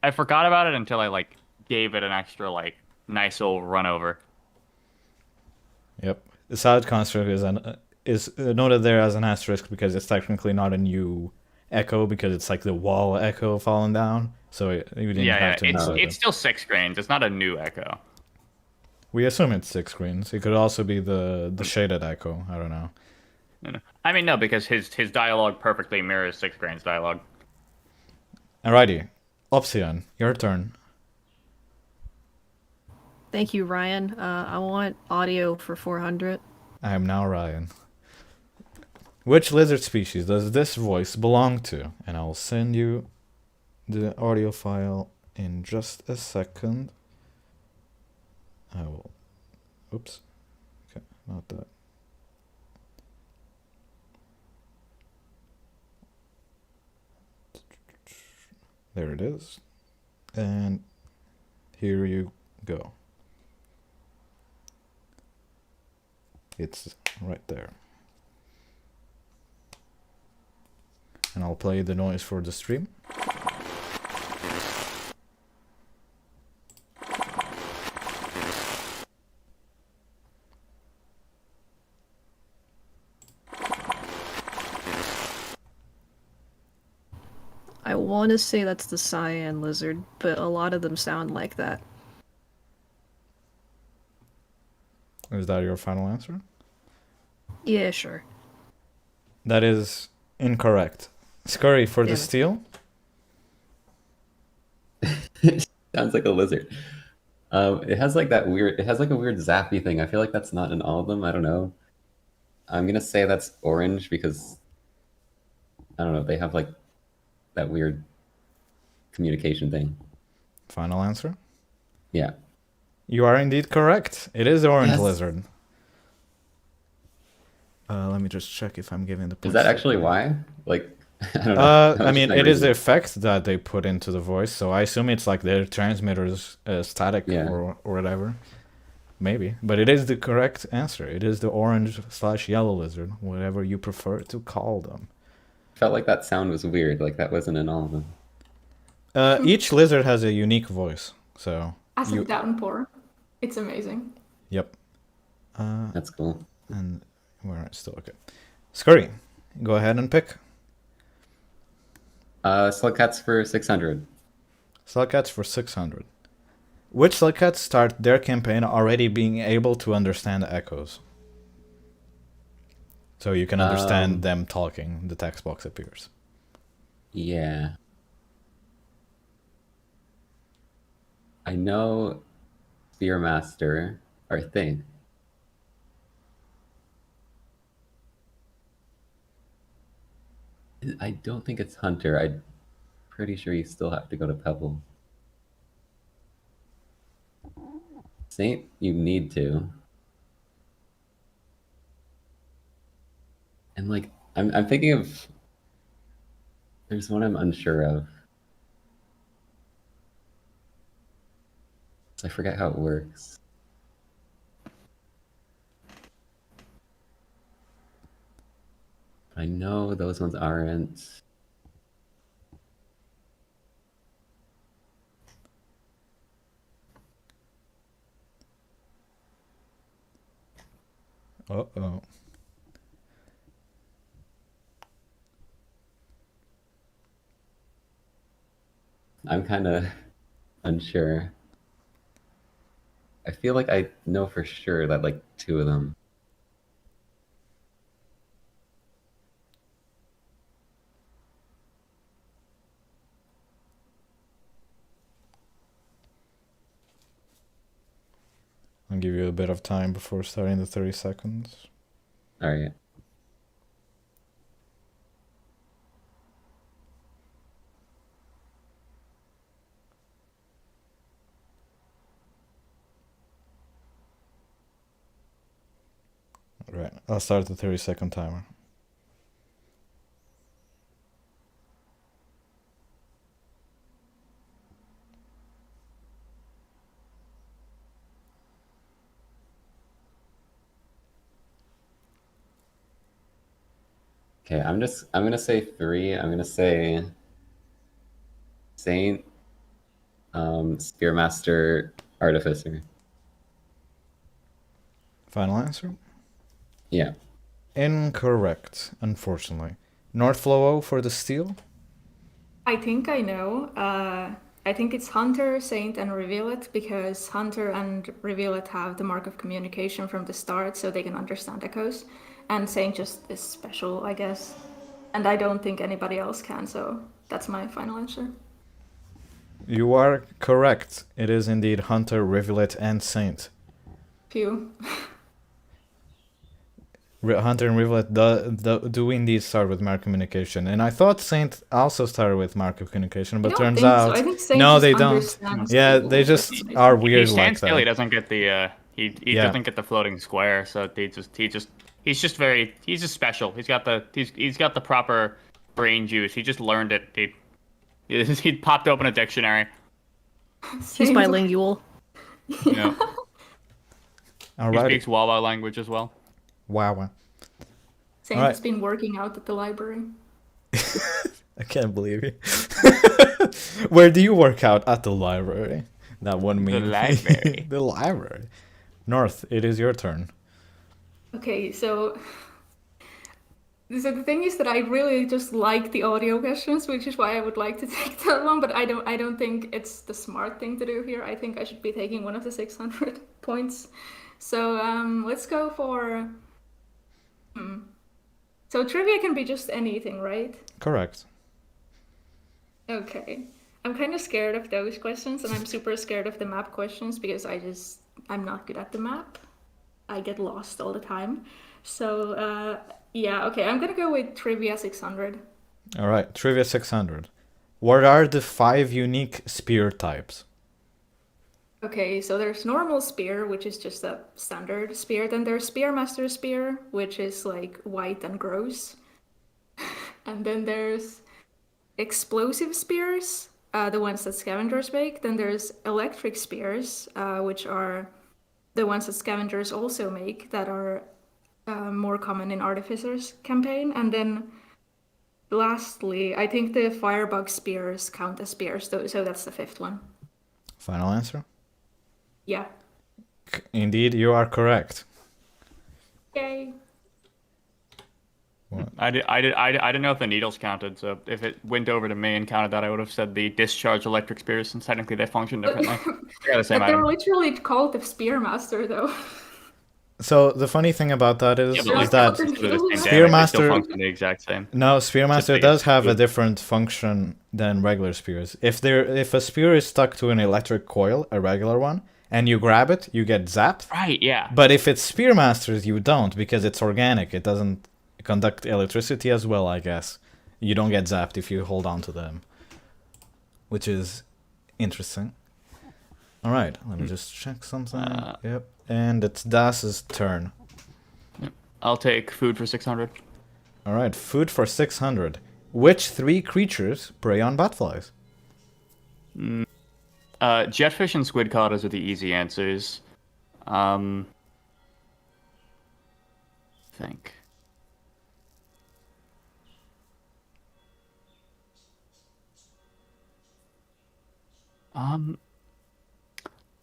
I forgot about it until I like gave it an extra like nice old run over. Yep. The side construct is noted there as an asterisk because it's technically not a new echo because it's like the wall echo falling down. So you didn't have to include it's it. still 6 grains. It's not a new echo. We assume it's 6 screens. It could also be the shaded echo. I don't know. No. I mean, no, because his dialogue perfectly mirrors 6 grains dialogue. Alrighty. Opsiian, your turn. Thank you, Ryan. I want audio for 400. I am now Ryan. Which lizard species does this voice belong to? And I will send you the audio file in just a second. I will. Oops. Okay, not that. There it is. And here you go. It's right there. And I'll play the noise for the stream. I want to say that's the cyan lizard, but a lot of them sound like that. Is that your final answer? Yeah, sure. That is incorrect. Skurry for Damn the it. steal. Sounds like a lizard. It has like that weird. It has like a weird zappy thing. I feel like that's not in all of them. I don't know. I'm gonna say that's orange because I don't know. They have like that weird communication thing. Final answer. Yeah. You are indeed correct. It is the orange Yes. lizard. Let me just check if I'm giving the points. Is that actually why? Like, I don't know. I mean, it is the reason. effect that they put into the voice, so I assume it's like their transmitter's static Yeah. or whatever. Maybe. But it is the correct answer. It is the orange/yellow lizard, whatever you prefer to call them. Felt like that sound was weird. Like that wasn't in all of them. Each lizard has a unique voice, so As a downpour. It's amazing. yep. That's cool. And we're still okay. Skurry, go ahead and pick. Slugcats for 600. Slugcats for 600. Which Slugcats start their campaign already being able to understand echoes? So you can understand them talking. The text box appears. Yeah. I know Spearmaster, or I think. I don't think it's Hunter. I'm pretty sure you still have to go to Pebble. Saint, you need to. And like, I'm thinking of. There's one I'm unsure of. I forget how it works. I know those ones aren't. Uh-oh. I'm kind of unsure. I feel like I know for sure that like two of them. I'll give you a bit of time before starting the 30 seconds. All right. Right, I'll start the 30-second timer. Okay, I'm gonna say three. I'm gonna say Saint, Spearmaster, Artificer. Final answer? Yeah. Incorrect, unfortunately. Northflowo for the steal? I think I know. I think it's Hunter, Saint, and Reveal It, because Hunter and Reveal It have the mark of communication from the start, so they can understand echoes. And Saint just is special, I guess. And I don't think anybody else can, so that's my final answer. You are correct. It is indeed Hunter, Rivulet, and Saint. Phew. Hunter and Rivulet do indeed start with mark communication, and I thought Saint also started with mark of communication, but I don't turns think out so. I think Saint no, just they don't. understands Yeah, people. they just That's are amazing. weird He like stands still. He that. doesn't get the he Yeah. doesn't get the floating square. So he's just special. He's got the proper brain juice. He just learned it. He popped open a dictionary. He's Saint- bilingual. You know, he Alrighty. speaks Wawa language as well. Wow. Saint Alright. has been working out at the library. I can't believe you. Where do you work out? At the library. That one The meme. library. The library. North, it is your turn. Okay, so the thing is that I really just like the audio questions, which is why I would like to take that one, but I don't think it's the smart thing to do here. I think I should be taking one of the 600 points. So let's go for So trivia can be just anything, right? Correct. Okay. I'm kind of scared of those questions, and I'm super scared of the map questions because I'm not good at the map. I get lost all the time. So, yeah, okay, I'm gonna go with Trivia 600. Alright, Trivia 600. What are the 5 unique spear types? Okay, so there's normal spear, which is just a standard spear. Then there's Spearmaster spear, which is like white and gross. And then there's explosive spears, the ones that scavengers make. Then there's electric spears, which are the ones that scavengers also make, that are more common in Artificer's campaign. And then Lastly, I think the firebug spears count as spears, so that's the fifth one. Final answer? Yeah. Indeed, you are correct. Yay. I didn't know if the needles counted, so if it went over to me and counted that, I would have said the discharge electric spears, since technically they function differently. Yeah, the same But they're item. literally called the Spearmaster, though. So the funny thing about that Yeah, is, but is that like, they're the same Spearmaster- damage, they still function the exact same. no, Spearmaster Just does have a good. different function than regular spears. If a spear is stuck to an electric coil, a regular one, and you grab it, you get zapped. Right, yeah. But if it's Spearmasters, you don't, because it's organic. It doesn't conduct electricity as well, I guess. You don't get zapped if you hold on to them, which is interesting. All right, let me just check something. Yep, and it's Das's turn. I'll take food for 600. All right, food for 600. Which 3 creatures prey on batflies? Jetfish and squid cotters are the easy answers. Think. I'm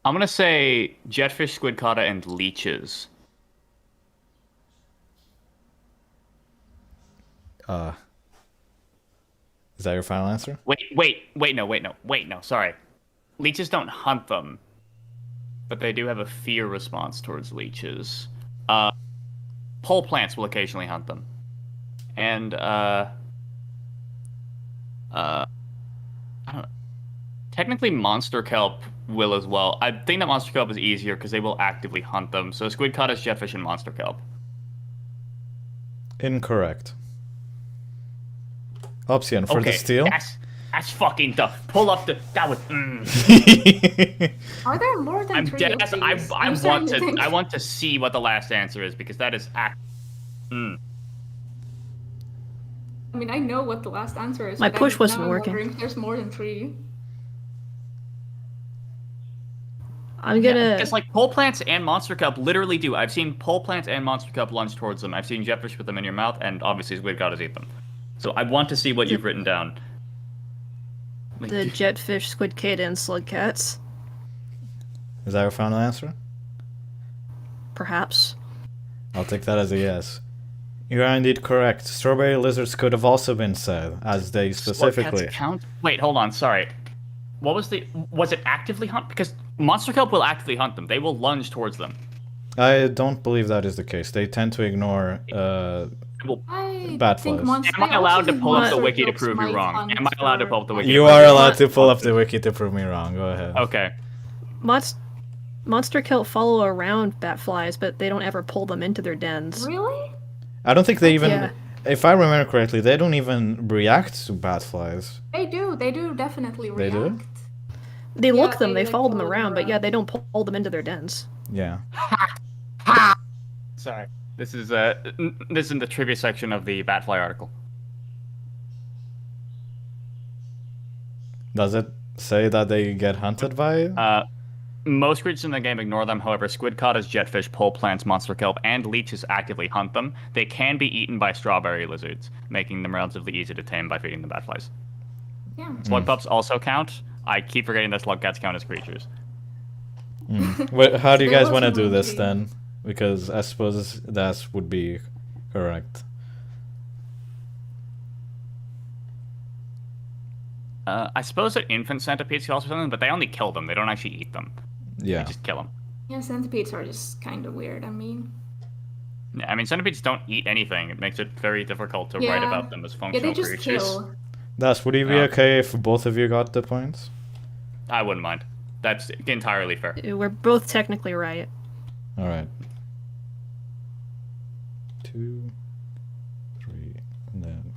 gonna say jetfish, squid cotter, and leeches. Is that your final answer? Wait, no, sorry. Leeches don't hunt them, but they do have a fear response towards leeches. Pole plants will occasionally hunt them. And, I don't know. Technically, monster kelp will as well. I think that monster kelp is easier because they will actively hunt them. So squid cotters, jetfish, and monster kelp. Incorrect. Opsian for the Okay, steal. that's fucking tough. Pull up the. That was. Are there more than I'm 3 dead. of these? I want to see what the last answer is because that is. I mean, I know what the last answer is. My but push now wasn't I'm working. wondering if there's more than 3. I'm gonna. It's like pole plants and monster kelp literally do. I've seen pole plants and monster kelp lunge towards them. I've seen jetfish put them in your mouth, and obviously squid gotters eat them. So I want to see what you've written down. The jetfish, squid cata, and slug cats. Is that your final answer? Perhaps. I'll take that as a yes. You are indeed correct. Strawberry lizards could have also been said, as they specifically. Count? Wait, hold on. Sorry. What was the? Was it actively hunt? Because monster kelp will actively hunt them. They will lunge towards them. I don't believe that is the case. They tend to ignore I Bad think flies. monster. Am I allowed to pull up the monster wiki to kelps prove you might wrong? hunt Am I allowed to for- pull up the wiki? You are allowed to pull up the wiki to prove me wrong. Go ahead. Okay. Monster kelp follow around bat flies, but they don't ever pull them into their dens. Really? I don't think they even. Yeah. If I remember correctly, they don't even react to batflies. They do. They do definitely They react. do? They look Yeah, them, they, they like, follow them follow them around, but yeah, around. they don't pull them into their dens. Yeah. Sorry. This is in the trivia section of the Batfly article. Does it say that they get hunted by? Most creatures in the game ignore them. However, squid cotters, jetfish, pole plants, monster kelp, and leeches actively hunt them. They can be eaten by strawberry lizards, making them relatively easy to tame by feeding the batflies. Yeah. Slug pups also count. I keep forgetting that slug cats count as creatures. How do you There guys was want to one do this too. then? Because I suppose that would be correct. I suppose that infant centipedes can also something, but they only kill them. They don't actually eat them. Yeah. They just kill them. Yeah, centipedes are just kind of weird. I mean, Yeah, I mean, centipedes don't eat anything. It makes it very difficult to write Yeah. about them as yeah, functional they just creatures. kill. Das, would it be Yeah. okay if both of you got the points? I wouldn't mind. That's entirely fair. We're both technically right. Alright. 2, 3, and then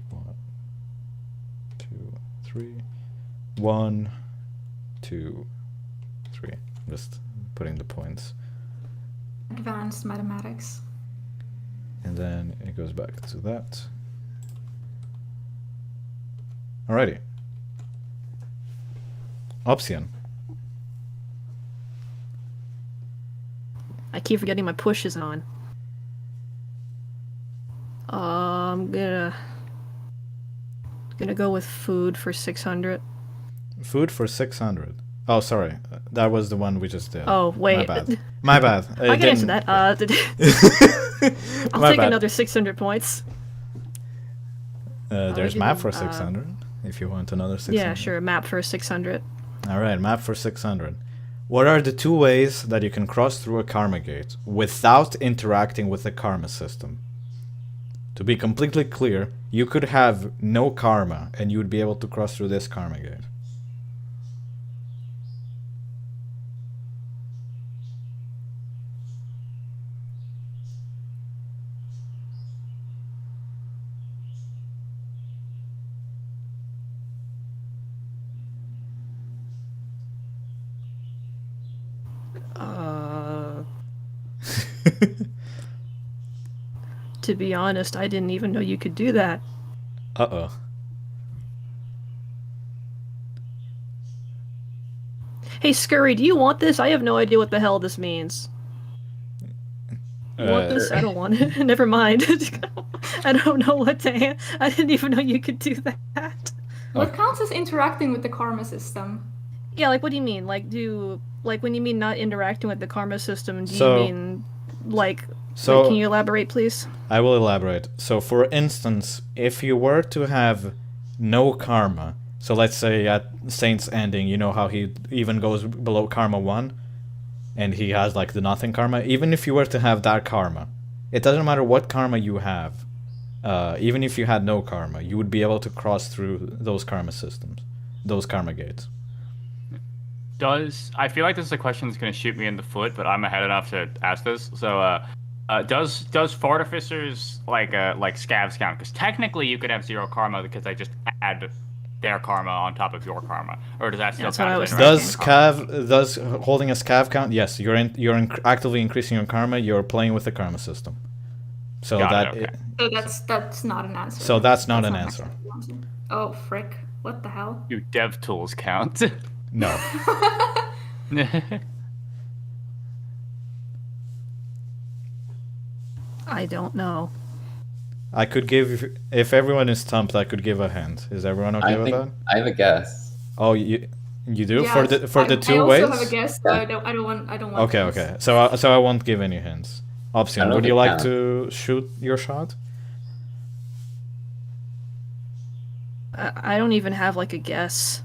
1, 2, 3. 1, 2, 3. Just putting the points. Advanced mathematics. And then it goes back to that. Alrighty. Opsian. I keep forgetting my push is on. I'm gonna Gonna go with food for 600. Food for 600. Oh, sorry. That was the one we just did. Oh, wait. My bad. My bad. I can answer that. I'll My take bad. another 600 points. There's give map him, for 600, if you want another 600. Yeah, sure. Map for 600. Alright, map for 600. What are the 2 ways that you can cross through a karma gate without interacting with the karma system? To be completely clear, you could have no karma and you would be able to cross through this karma gate. To be honest, I didn't even know you could do that. Uh-oh. Hey, Skurry, do you want this? I have no idea what the hell this means. You want this? I don't want it. Never mind. I don't know what to. I didn't even know you could do that. What counts as interacting with the karma system? Yeah, like what do you mean? Like when you mean not interacting with the karma system, do So- you mean like? So- can you elaborate, please? I will elaborate. So, for instance, if you were to have no karma, so let's say at Saint's ending, you know how he even goes below karma 1, and he has like the nothing karma. Even if you were to have that karma, it doesn't matter what karma you have. Even if you had no karma, you would be able to cross through those karma systems, those karma gates. I feel like this is a question that's going to shoot me in the foot, but I'm ahead enough to ask this. So, does Fartificers like scavs count? Because technically you could have 0 karma because they just add their karma on top of your karma, or does that still That's what I count? was as thinking. Does holding a scav count? Yes, you're actively increasing your karma. You're playing with the karma system. So Got it, okay. So that's not an answer. So that's not an my answer. second answer. Oh frick! What the hell? Do dev tools count? No. I don't know. I could give, if everyone is stumped, I could give a hint. Is everyone okay with that? I have a guess. Oh, you do Yes, for the 2 ways? I also have a guess, but I don't want. Okay, hints. okay. So I won't give any hints. I Opsiian, don't would you think like count. to shoot your shot? I don't even have like a guess.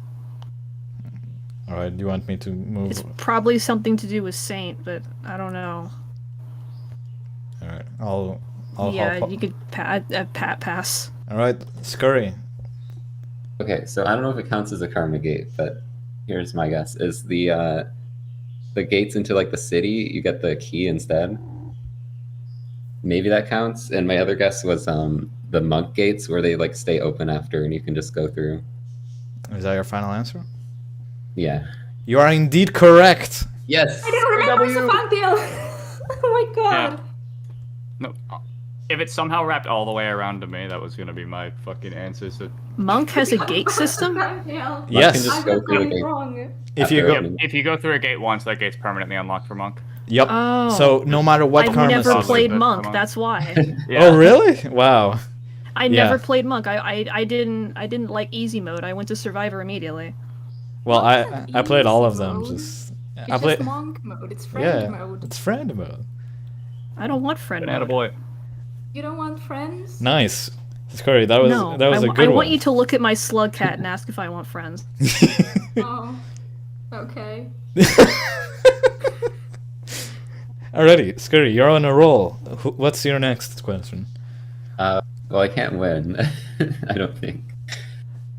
All right. Do you want me to move? It's probably something to do with Saint, but I don't know. All right. I'll Yeah, hop. you could pass. All right, Skurry. Okay, so I don't know if it counts as a karma gate, but here's my guess: is the gates into like the city, you get the key instead. Maybe that counts. And my other guess was the monk gates, where they like stay open after, and you can just go through. Is that your final answer? Yeah. You are indeed correct. Yes. I didn't remember it's a fun deal. Oh my god. Yeah. No, if it somehow wrapped all the way around to me, that was gonna be my fucking answer. So Monk has a gate system? Yeah. Yes. Just I go got through the that gate. wrong. If you After go, opening. if you go through a gate once, that gate's permanently unlocked for Monk. yep. Oh. So no matter what I've karma never system. played Come Monk, on. that's why. Yeah. Oh really? Wow. I Yeah. never played Monk. I didn't like easy mode. I went to Survivor immediately. Well, Not I played all of easy them. mode. Just It's I played. just monk mode. It's friend Yeah, mode. it's friend mode. I don't want friend Banana mode. boy. You don't want friends? Nice, Skurry. That was No, a good I one. want you to look at my slug cat and ask if I want friends. Oh. Okay. Alrighty, Skurry, you're on a roll. What's your next question? Well, I can't win. I don't think.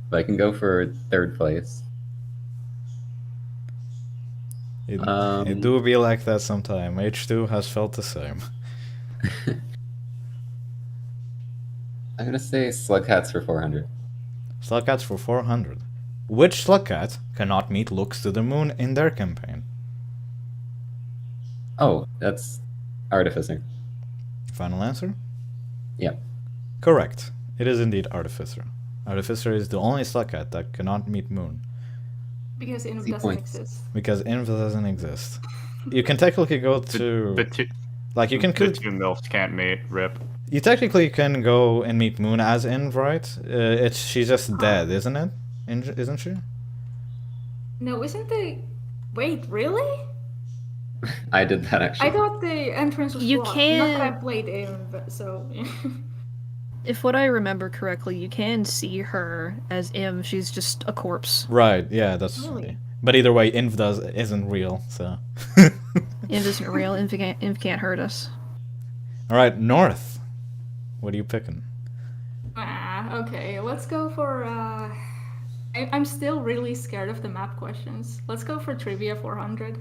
But I can go for 3rd place. It do be like that sometime. H2 has felt the same. I'm gonna say Slugcats for 400. Slugcats for 400. Which Slugcat cannot meet looks to the moon in their campaign? Oh, that's Artificer. Final answer? Yep. Correct. It is indeed Artificer. Artificer is the only Slugcat that cannot meet moon, Because Inv See doesn't points. exist. because Inv doesn't exist. You can technically go to... The two, Like, you can... the two milfs can't meet. Rip. You technically can go and meet Moon as Inv, right? She's just dead, isn't it? Isn't she? No, isn't the... Wait, really? I did that actually. I thought the entrance was You blocked. Not that I can't- played Inv, so... If what I remember correctly, you can see her as Im. She's just a corpse. Right, yeah, that's... Really? But either way, Inv isn't real, so... Imp isn't real. Imp can't hurt us. Alright, North. What are you picking? Okay, let's go for... I'm still really scared of the map questions. Let's go for Trivia 400.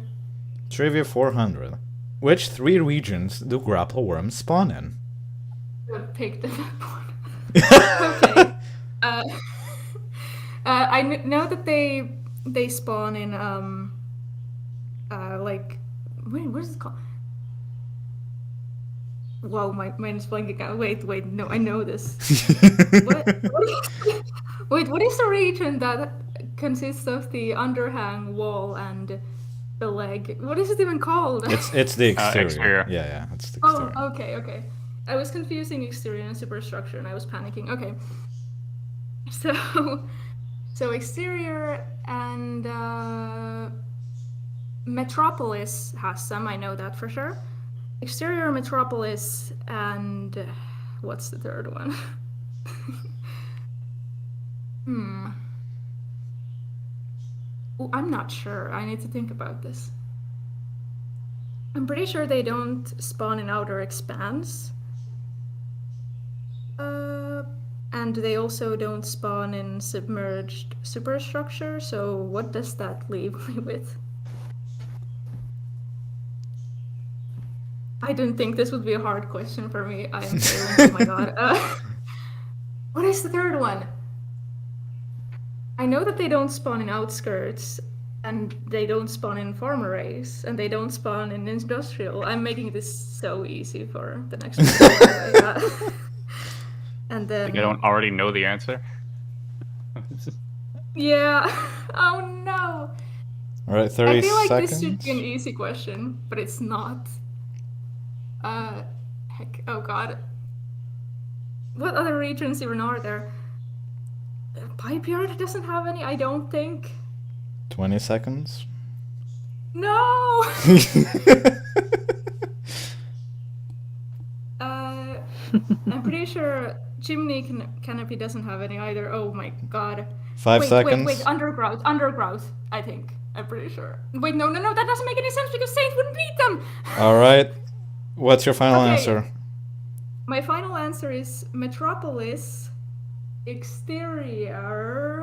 Trivia 400. Which 3 regions do grapple worms spawn in? Pick the map one. Okay. I know that they spawn in like what is it called? Whoa, my mind is blanking out. Wait, no, I know this. Wait, what is the region that consists of the underhang wall and the leg? What is it even called? It's the exterior. Exterior. Yeah, it's the Oh, exterior. okay. I was confusing exterior and superstructure, and I was panicking. Okay. So exterior and Metropolis has some. I know that for sure. Exterior, Metropolis, and what's the third one? Ooh, I'm not sure. I need to think about this. I'm pretty sure they don't spawn in Outer Expanse. And they also don't spawn in submerged superstructure, so what does that leave me with? I didn't think this would be a hard question for me. I am failing, oh my god. What is the third one? I know that they don't spawn in outskirts, and they don't spawn in farm arrays, and they don't spawn in industrial. I'm making this so easy for the next one. And then... Like I don't already know the answer? Yeah. Oh no. Alright, 30 I feel like seconds. this should be an easy question, but it's not. Heck, oh god. What other regions even are there? Pipeyard doesn't have any, I don't think. 20 seconds. No! I'm pretty sure Chimney Canopy doesn't have any either. Oh my god. 5 seconds. Wait, undergrowth, I think. I'm pretty sure. Wait, no, that doesn't make any sense because Saints wouldn't beat them! Alright. What's your final Okay. answer? My final answer is Metropolis, Exterior,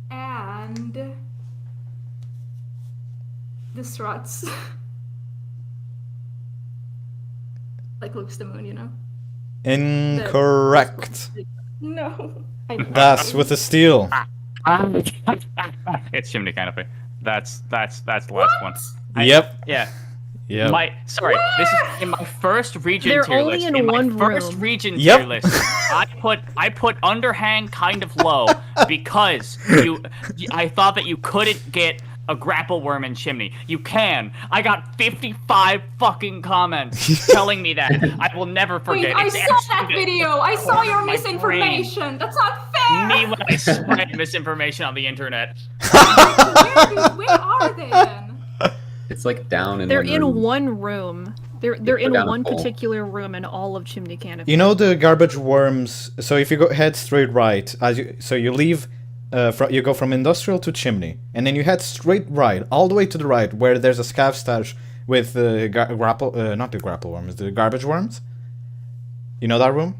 and the Struts. Like Luke's the Moon, you know? Incorrect. No. That's with a steal. It's Chimney Canopy. That's the last one. Yep. Yeah. Yep. This is in my first region They're tier only list. in my one first room. region Yep. tier list, I put underhang kind of low because I thought that you couldn't get a grapple worm in Chimney. You can. I got 55 fucking comments telling me that. I will never forget. Wait, I It's saw that etched in the video! I saw corner your of my brain. misinformation! That's not fair! Me when I spread misinformation on the internet. Where are they then? It's like down in They're one in room. one room. They're in down a one hole. particular room in all of Chimney Canopy. You know the garbage worms. So if you head straight right, you leave, you go from industrial to chimney, and then you head straight right, all the way to the right, where there's a scav stash with the not the grapple worms, the garbage worms. You know that room?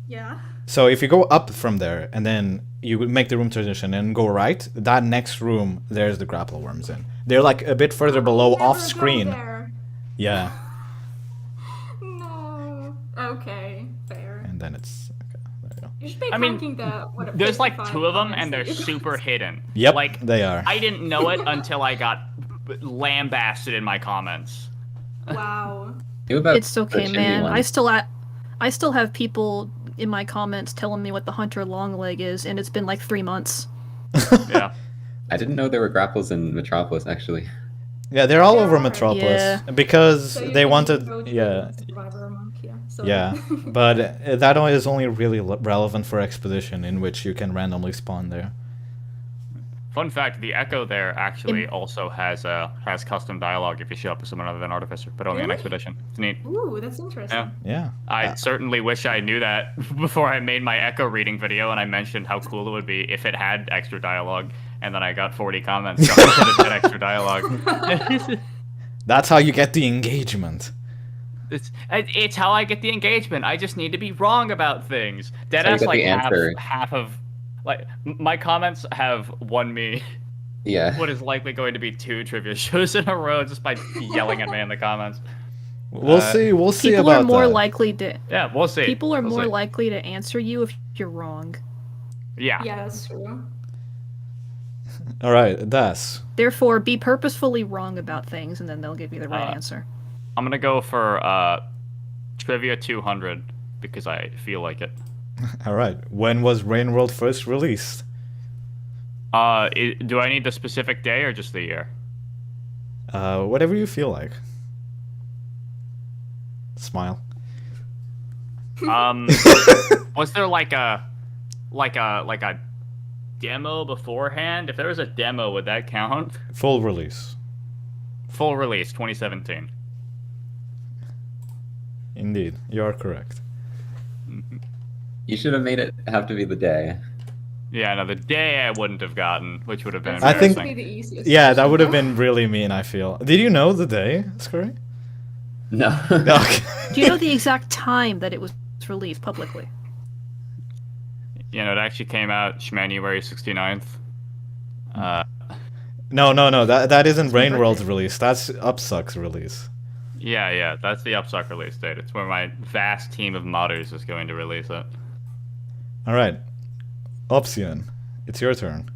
Yeah. So if you go up from there, and then you make the room transition and go right, that next room, there's the grapple worms in. They're like a bit further below, Never off go screen. there. Yeah, No. Okay, fair. and then it's okay. There you go. You should be I mean, counting the There's like 55 two of them, comments and they're that you super got. hidden. Yep, Like they are. I didn't know it until I got lambasted in my comments. Wow. Knew about It's the okay, chimney man. one. I still have people in my comments telling me what the Hunter Longleg is, and it's been like 3 months. Yeah. I didn't know there were grapples in Metropolis, actually. Yeah, they're all There over are. Metropolis Yeah. because So you they can wanted. go to Yeah, Survivor Monk, yes. So. Yeah, but that is only really relevant for Expedition, in which you can randomly spawn there. Fun fact: the Echo there actually also has custom dialogue if you show up as someone other than Artificer, but only on Really? Expedition. It's neat. Ooh, that's interesting. Yeah. I certainly wish I knew that before I made my Echo reading video, and I mentioned how cool it would be if it had extra dialogue, and then I got 40 comments that it had extra dialogue. That's how you get the engagement. It's how I get the engagement. I just need to be wrong about things. So you Deadass get like the answer. half of my comments have won me Yeah. what is likely going to be 2 trivia shows in a row just by yelling at me in the comments. We'll see. We'll see People about are more that. likely to. Yeah, we'll see. People are We'll more see. likely to answer you if you're wrong. Yeah. Yeah, that's true. All right, Das. Therefore, be purposefully wrong about things, and then they'll give you the right answer. I'm gonna go for trivia 200 because I feel like it. All right. When was Rain World first released? Do I need the specific day or just the year? Whatever you feel like. Smile. Was there like a demo beforehand? If there was a demo, would that count? Full release. Full release, 2017. Indeed, you are correct. You should have made it have to be the day. Yeah, no, the day I wouldn't have gotten, which would have been I think- That'd embarrassing. be the easiest. Yeah, that question, would have though. been really mean, I feel. Did you know the day, Skurry? No. Okay. Do you know the exact time that it was released publicly? You know, it actually came out January 69th. No. That isn't my Rain World's birthday. release. That's Upsuck's release. Yeah, that's the Upsuck release date. It's where my vast team of modders is going to release it. All right. Opsiian, it's your turn.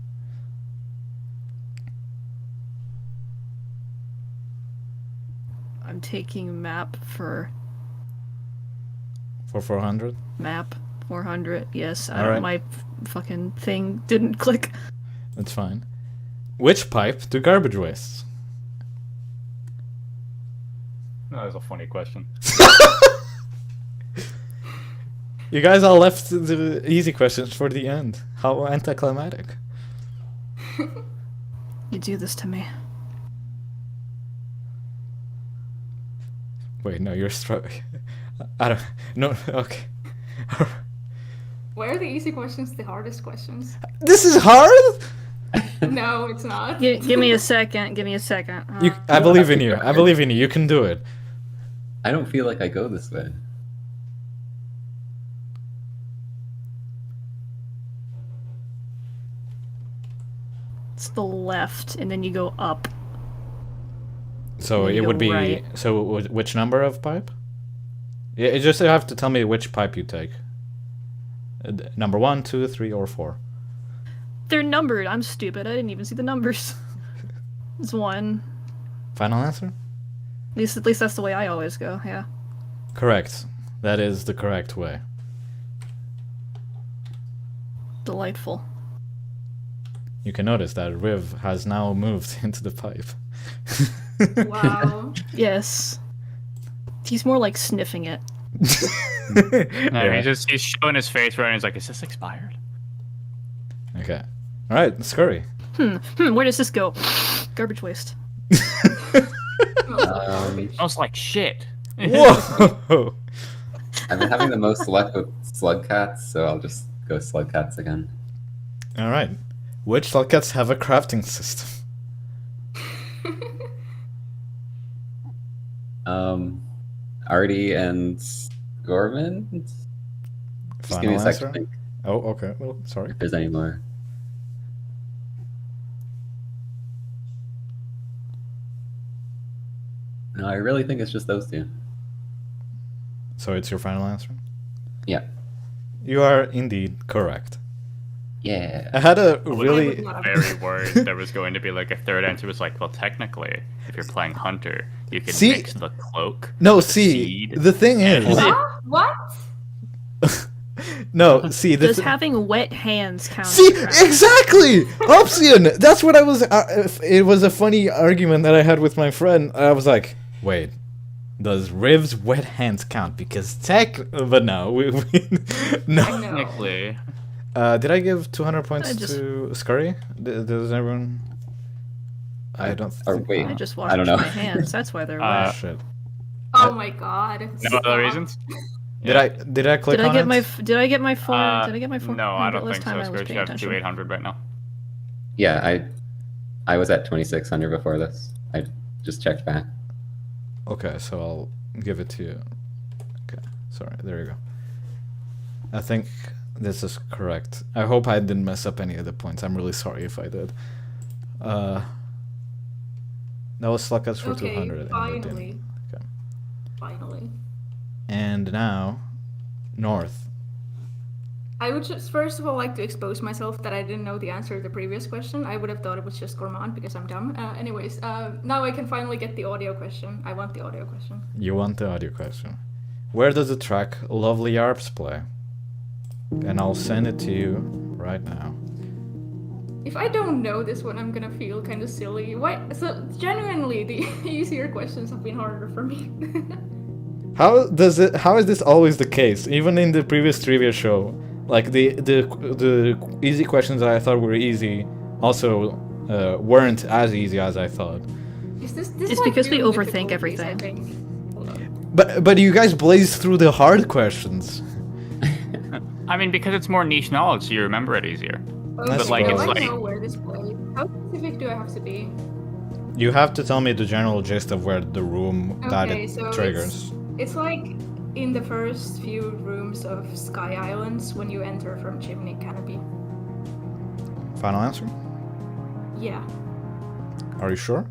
I'm taking map for For 400? map 400. Yes, I Alright. don't, my fucking thing didn't click. That's fine. Which pipe do garbage wastes? That was a funny question. You guys all left the easy questions for the end. How anticlimactic. You do this to me. Wait, no, you're struggling. I don't. No, okay. Why are the easy questions the hardest questions? This is hard? No, it's not. Give me a second. Give me a second. I believe in you. I believe in you. You can do it. I don't feel like I go this way. It's the left, and then you go up. So You it would go be. right. So which number of pipe? Yeah, you just have to tell me which pipe you take. Number 1, 2, 3, or 4. They're numbered. I'm stupid. I didn't even see the numbers. It's 1. Final answer? At least that's the way I always go. Yeah. Correct. That is the correct way. Delightful. You can notice that Riv has now moved into the pipe. Wow. Yes. He's more like sniffing it. No, Yeah. he's showing his face right and he's like, is this expired? Okay. All right, Skurry. Where does this go? Garbage waste. Smells like shit. Whoa! I've been having the most luck with slug cats, so I'll just go slug cats again. All right. Which Slugcats have a crafting system? Artie and Gorman? Just give me a Final second to answer? think Oh, okay. Well, sorry. if there's any more. No, I really think it's just those two. So it's your final answer? Yeah. You are indeed correct. Yeah. I had a I would really... not have Very worried there was going to be like a third answer. Was like, well, technically, if you're playing Hunter, you can See- mix the cloak. No, with the see, seed. the thing is... Huh? What? No, see, the Does having wet hands count? See, as crafting? exactly! Opsiian! That's what I was... it was a funny argument that I had with my friend. I was like, wait, Does Riv's wet hands count? Because but no, no. Technically. Did I give 200 points I just- to Skurry? Does everyone? I don't. Or think- wait, I just I washed don't know. my hands. That's why they're Oh, wet. shit. Oh my god. No other reasons? Did I click Did I on get it? my? Did I get my 4? Did I get my 4? No, I don't last think time so. I was Skurry should paying have attention. 2,800 right now. Yeah, I was at 2,600 before this. I just checked back. Okay, so I'll give it to you. Okay, sorry. There you go. I think this is correct. I hope I didn't mess up any of the points. I'm really sorry if I did. That was Sluckers for Okay, 200. and it finally. didn't. Okay. Finally. And now, North. I would just first of all like to expose myself that I didn't know the answer to the previous question. I would have thought it was just gourmand because I'm dumb. Anyways, now I can finally get the audio question. I want the audio question. You want the audio question. Where does the track Lovely Arps play? And I'll send it to you right now. If I don't know this one, I'm gonna feel kind of silly. Why? So genuinely, the easier questions have been harder for me. How is this always the case? Even in the previous trivia show, like the easy questions that I thought were easy also weren't as easy as I thought. Is this It's like because we really overthink difficulties, I everything. think? Hold on. But you guys blaze through the hard questions. I mean, because it's more niche knowledge, so you remember it easier. Okay, But, like, so it's I like- know where this plays. How specific do I have to be? You have to tell me the general gist of where the room that Okay, it so triggers. It's like in the first few rooms of Sky Islands when you enter from Chimney Canopy. Final answer? Yeah. Are you sure?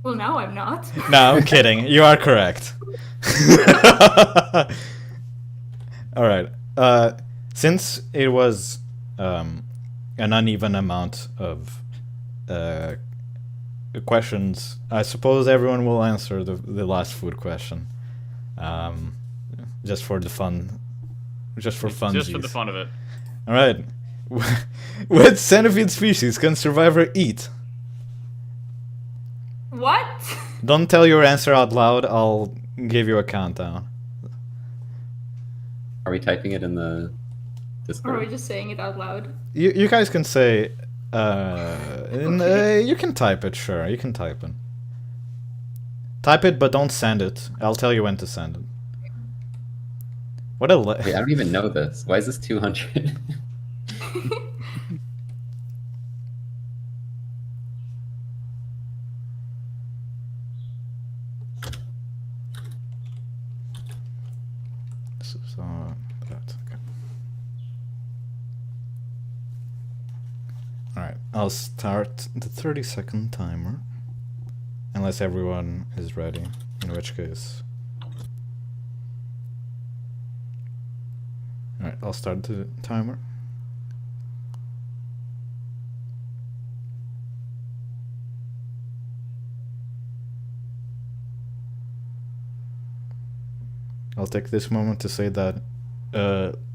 Well, now I'm not. No, I'm kidding. You are correct. All right. Since it was an uneven amount of questions, I suppose everyone will answer the last food question. Just for the fun. Just for funsies. Just for the fun of it. All right. What centipede species can Survivor eat? What? Don't tell your answer out loud. I'll give you a countdown. Are we typing it in the Or are Discord? we just saying it out loud? You guys can say. You can type it. Sure, you can type it. Type it, but don't send it. I'll tell you when to send it. What a Wait, I don't even know this. Why is this 200? So, that, okay. Alright, I'll start the 30-second timer. Unless everyone is ready, in which case... Alright, I'll start the timer. I'll take this moment to say that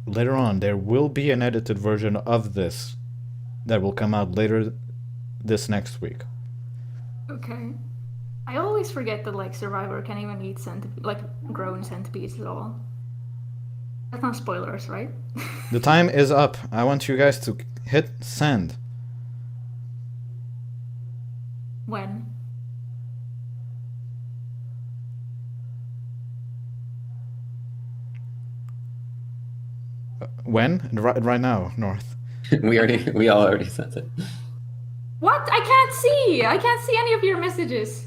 later on there will be an edited version of this that will come out later this next week. Okay. I always forget that like Survivor can't even eat grown centipedes at all. That's not spoilers, right? The time is up. I want you guys to hit send. When? When? Right now, North. we all already sent it. What? I can't see! I can't see any of your messages.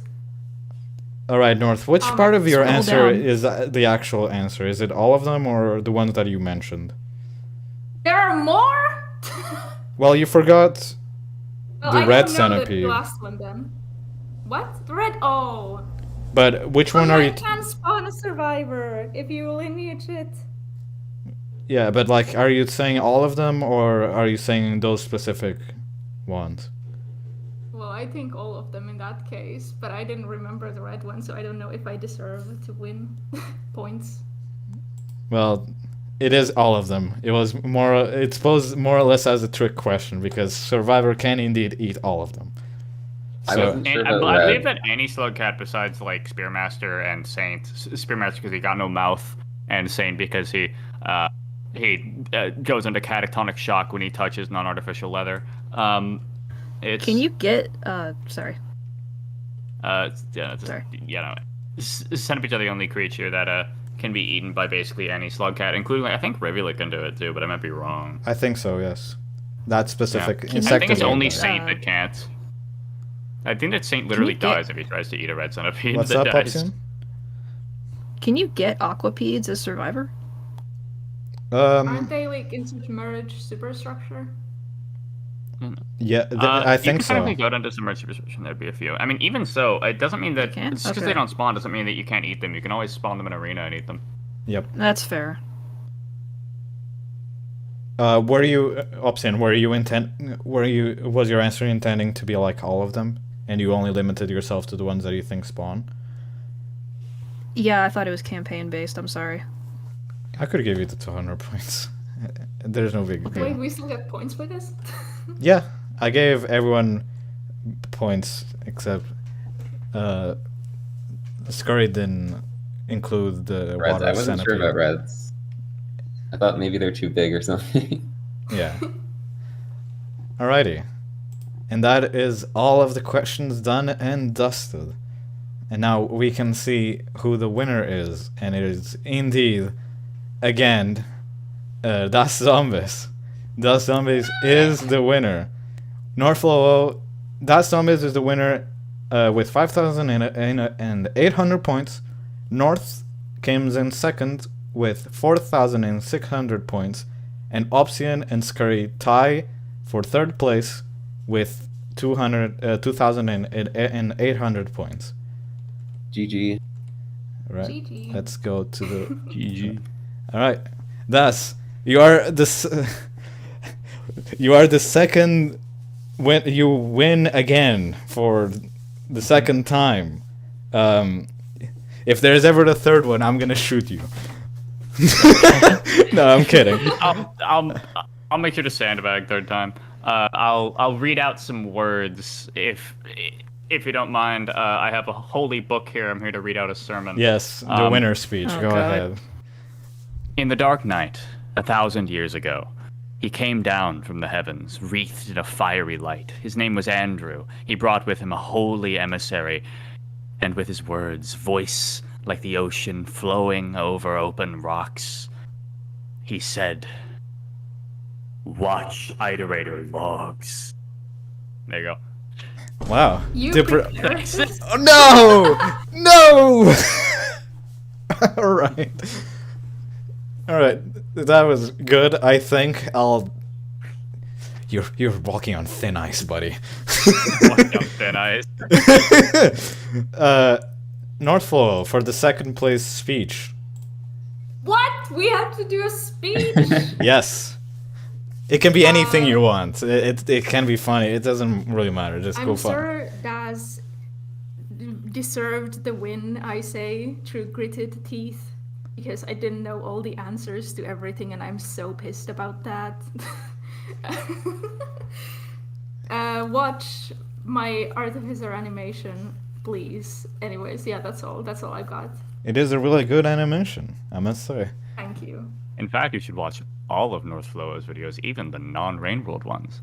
Alright, North, which part of your scroll answer down. is the actual answer? Is it all of them or the ones that you mentioned? There are more? Well, you forgot Well, the I red don't know centipede. the last one then. What? The red? Oh. But which one are you... I can't spawn a survivor if you lineage it. Yeah, but like, are you saying all of them or are you saying those specific ones? Well, I think all of them in that case, but I didn't remember the red one, so I don't know if I deserve to win points. Well, it is all of them. It's posed more or less as a trick question because Survivor can indeed eat all of them. I So- wasn't sure And about I believe red. that any slug cat besides like Spearmaster and Saint, Spearmaster because he got no mouth, and Saint because he goes into catatonic shock when he touches non-artificial leather. It's Can you get sorry. yeah, Sorry. centipedes are the only creature that can be eaten by basically any slug cat, including I think Rivula can do it too, but I might be wrong. I think so, yes. That specific Can you I think it's get, only insectoid. Saint that can't. I think that Saint literally get- dies if he tries to eat a red centipede. What's that up, dies. Opsiian? Can you get aquapedes as survivor? Aren't they like in submerged superstructure? Yeah, I You think can so. technically go down to submerged superstition. There'd be a few. I mean, even so, it doesn't mean that can? just because Okay. they don't spawn doesn't mean that you can't eat them. You can always spawn them in arena and eat them. Yep. That's fair. Were you, Opsiian, was your answer intending to be like all of them? And you only limited yourself to the ones that you think spawn? Yeah, I thought it was campaign based. I'm sorry. I could give you the 200 points. There's no big deal. Wait, we still get points for this? Yeah, I gave everyone points except Skurry didn't include the Reds. water I wasn't centipede. sure about reds. I thought maybe they're too big or something. Yeah. Alrighty. And that is all of the questions done and dusted. And now we can see who the winner is. And it is indeed, again, Daszombes. Daszombes is the winner. Northflowo, Daszombes is the winner with 5,800 points. North comes in second with 4,600 points. And Opsiian and Skurry tie for third place with 2,800 points. GG. Right. GG. Let's go to the GG. All right. Thus, you are the you are the second when you win again for the second time. If there's ever the third one, I'm gonna shoot you. No, I'm kidding. I'll make sure to sandbag third time. I'll read out some words if you don't mind. I have a holy book here. I'm here to read out a sermon. Yes, the winner's speech. Oh, Go God. ahead. In the dark night, 1,000 years ago, he came down from the heavens, wreathed in a fiery light. His name was Andrew. He brought with him a holy emissary, and with his words, voice like the ocean flowing over open rocks, he said, "Watch iterator logs." There you go. Wow. You Dipper- prepared this? Oh, no! No! Alright. Alright. That was good. I think I'll... You're walking on thin ice, buddy. Walking on thin ice. Northflowo for the second place speech. What? We have to do a speech? Yes. It can be anything you want. It can be funny. It doesn't really matter. Just go I'm fun. sure Daz deserved the win, I say, through gritted teeth. Because I didn't know all the answers to everything and I'm so pissed about that. Watch my Artificer animation, please. Anyways, yeah, that's all. That's all I got. It is a really good animation, I must say. Thank you. In fact, you should watch all of Northflowo's videos, even the non-Rain World ones.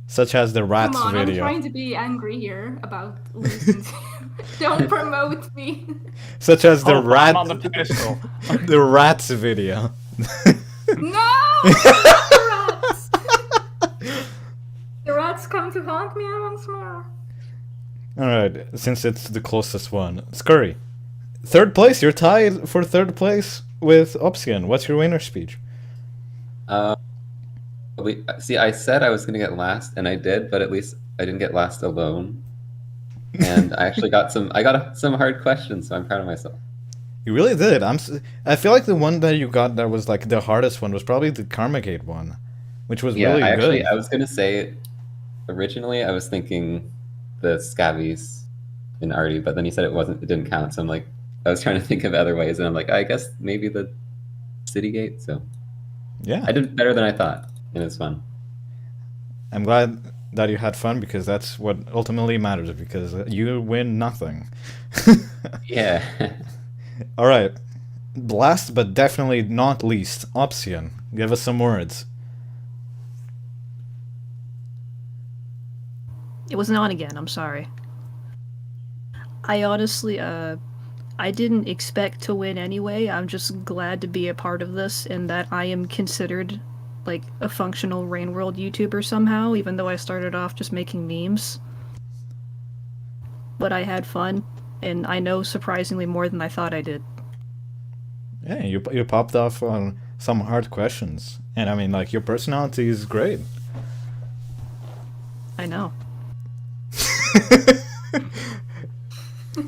Such as the rats Come on, video. I'm trying to be angry here about losing. Don't promote me. Such as the Oh, rat I'm on the pedestal. the rats video. No! The rats! The rats come to haunt me once more. Alright, since it's the closest one. Skurry. Third place, you're tied for third place with Opsiian. What's your winner speech? See, I said I was going to get last, and I did, but at least I didn't get last alone. And I actually got some hard questions, so I'm proud of myself. You really did. I feel like the one that you got that was like the hardest one was probably the Karmagate one, which was really good. I was going to say, originally I was thinking the Scabies in Artie, but then you said it didn't count, so I'm like, I was trying to think of other ways, and I'm like, I guess maybe the Citygate, so Yeah. I did better than I thought, and it's fun. I'm glad that you had fun, because that's what ultimately matters, because you win nothing. Yeah. All right. Last but definitely not least, Opsiian. Give us some words. It wasn't on again. I'm sorry. I honestly, I didn't expect to win anyway. I'm just glad to be a part of this and that I am considered like a functional Rain World YouTuber somehow, even though I started off just making memes. But I had fun, and I know surprisingly more than I thought I did. Yeah, you popped off on some hard questions, and I mean, like, your personality is great. I know.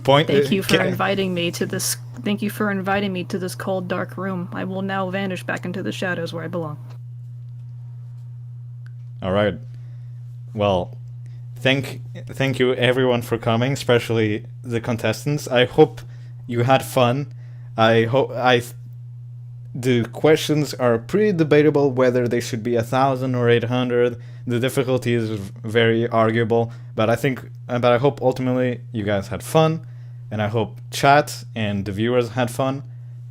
Point. Thank you for inviting me to this. Thank you for inviting me to this cold, dark room. I will now vanish back into the shadows where I belong. All right. Well, thank you everyone for coming, especially the contestants. I hope you had fun. The questions are pretty debatable whether they should be 1,000 or 800. The difficulty is very arguable, but I hope ultimately you guys had fun, and I hope chat and the viewers had fun.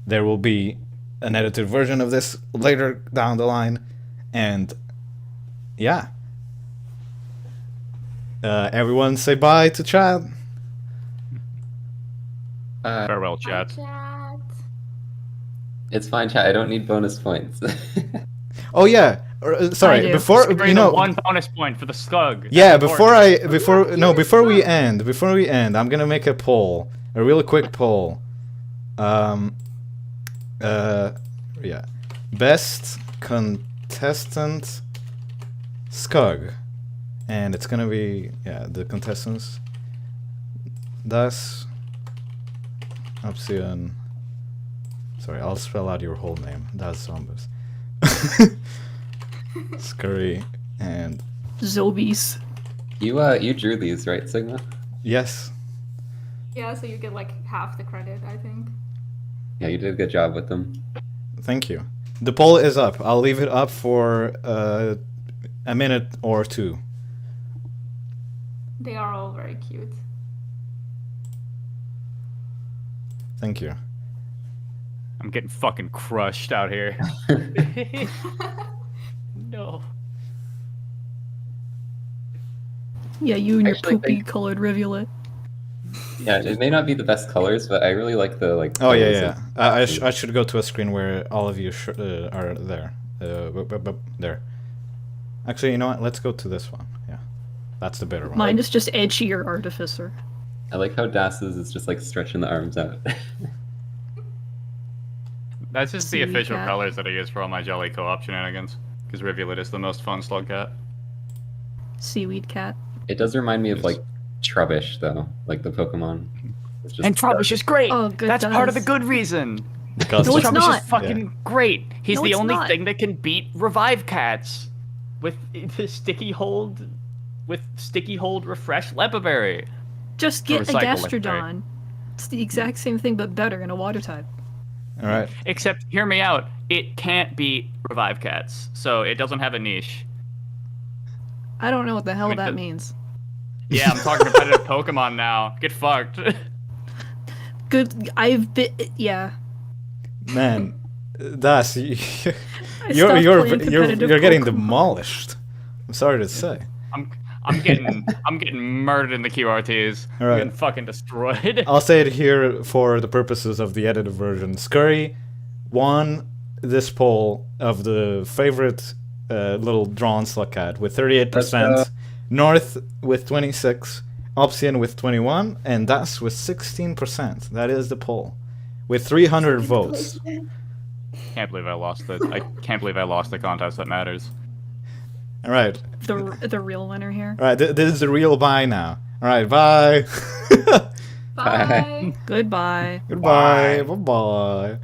There will be an edited version of this later down the line, and yeah. Everyone say bye to chat. Farewell, chat. Chat. It's fine, chat. I don't need bonus points. Oh yeah, I sorry. do. Before Bring the one bonus point for the Skug. yeah, That's before important. before we end, I'm gonna make a poll, a real quick poll. Yeah, best contestant Skug, and it's gonna be the contestants. Das, Opsiian. Sorry, I'll spell out your whole name. Daszombes. Skurry and Zobies. You drew these, right, Sigma? yes. Yeah, so you get like half the credit, I think. Yeah, you did a good job with them. Thank you. The poll is up. I'll leave it up for a minute or two. They are all very cute. Thank you. I'm getting fucking crushed out here. No. Yeah, you and your Actually, poopy-colored rivulet. Yeah, it may not be the best colors, but I really like the like. Oh colors yeah. of- I should go to a screen where all of you are there. There. Actually, you know what? Let's go to this one. Yeah, that's the better one. Mine is just edgier Artificer. I like how Das's is just like stretching the arms out. That's just the Seaweed official cat. colors that I use for all my Jelly co-op shenanigans. Because Rivulet is the most fun slug cat. Seaweed cat. It does remind me of like Trubbish though, like the Pokemon. It's just And Trubbish is great! Oh, good That's part of the does. good reason! Because No, it's Trubbish not. is fucking great! He's No, the it's only not. thing that can beat Revive Cats! With the sticky hold refresh Lepaberry. Just get a recycle it, right? Gastrodon. It's the exact same thing, but better in a water type. all right. Except, hear me out, it can't beat Revive Cats, so it doesn't have a niche. I don't know what the hell mean, that the- means. Yeah, I'm talking competitive Pokemon now. Get fucked. Good. I've been. Yeah. Man, Das, I stopped you're playing competitive getting Pokemon. demolished. I'm sorry to say. I'm getting murdered in the QRTs. All right. I'm getting fucking destroyed. I'll say it here for the purposes of the edited version. Skurry won this poll of the favorite little drawn slug cat with 38%, North with 26%, Opsiian with 21%, and Das with 16%. That is the poll with 300 votes. Can't believe I lost I can't believe I lost the contest that matters. All right, The real winner here. all right. This is the real bye now. All right, bye. Bye. Goodbye. Goodbye. Bye bye.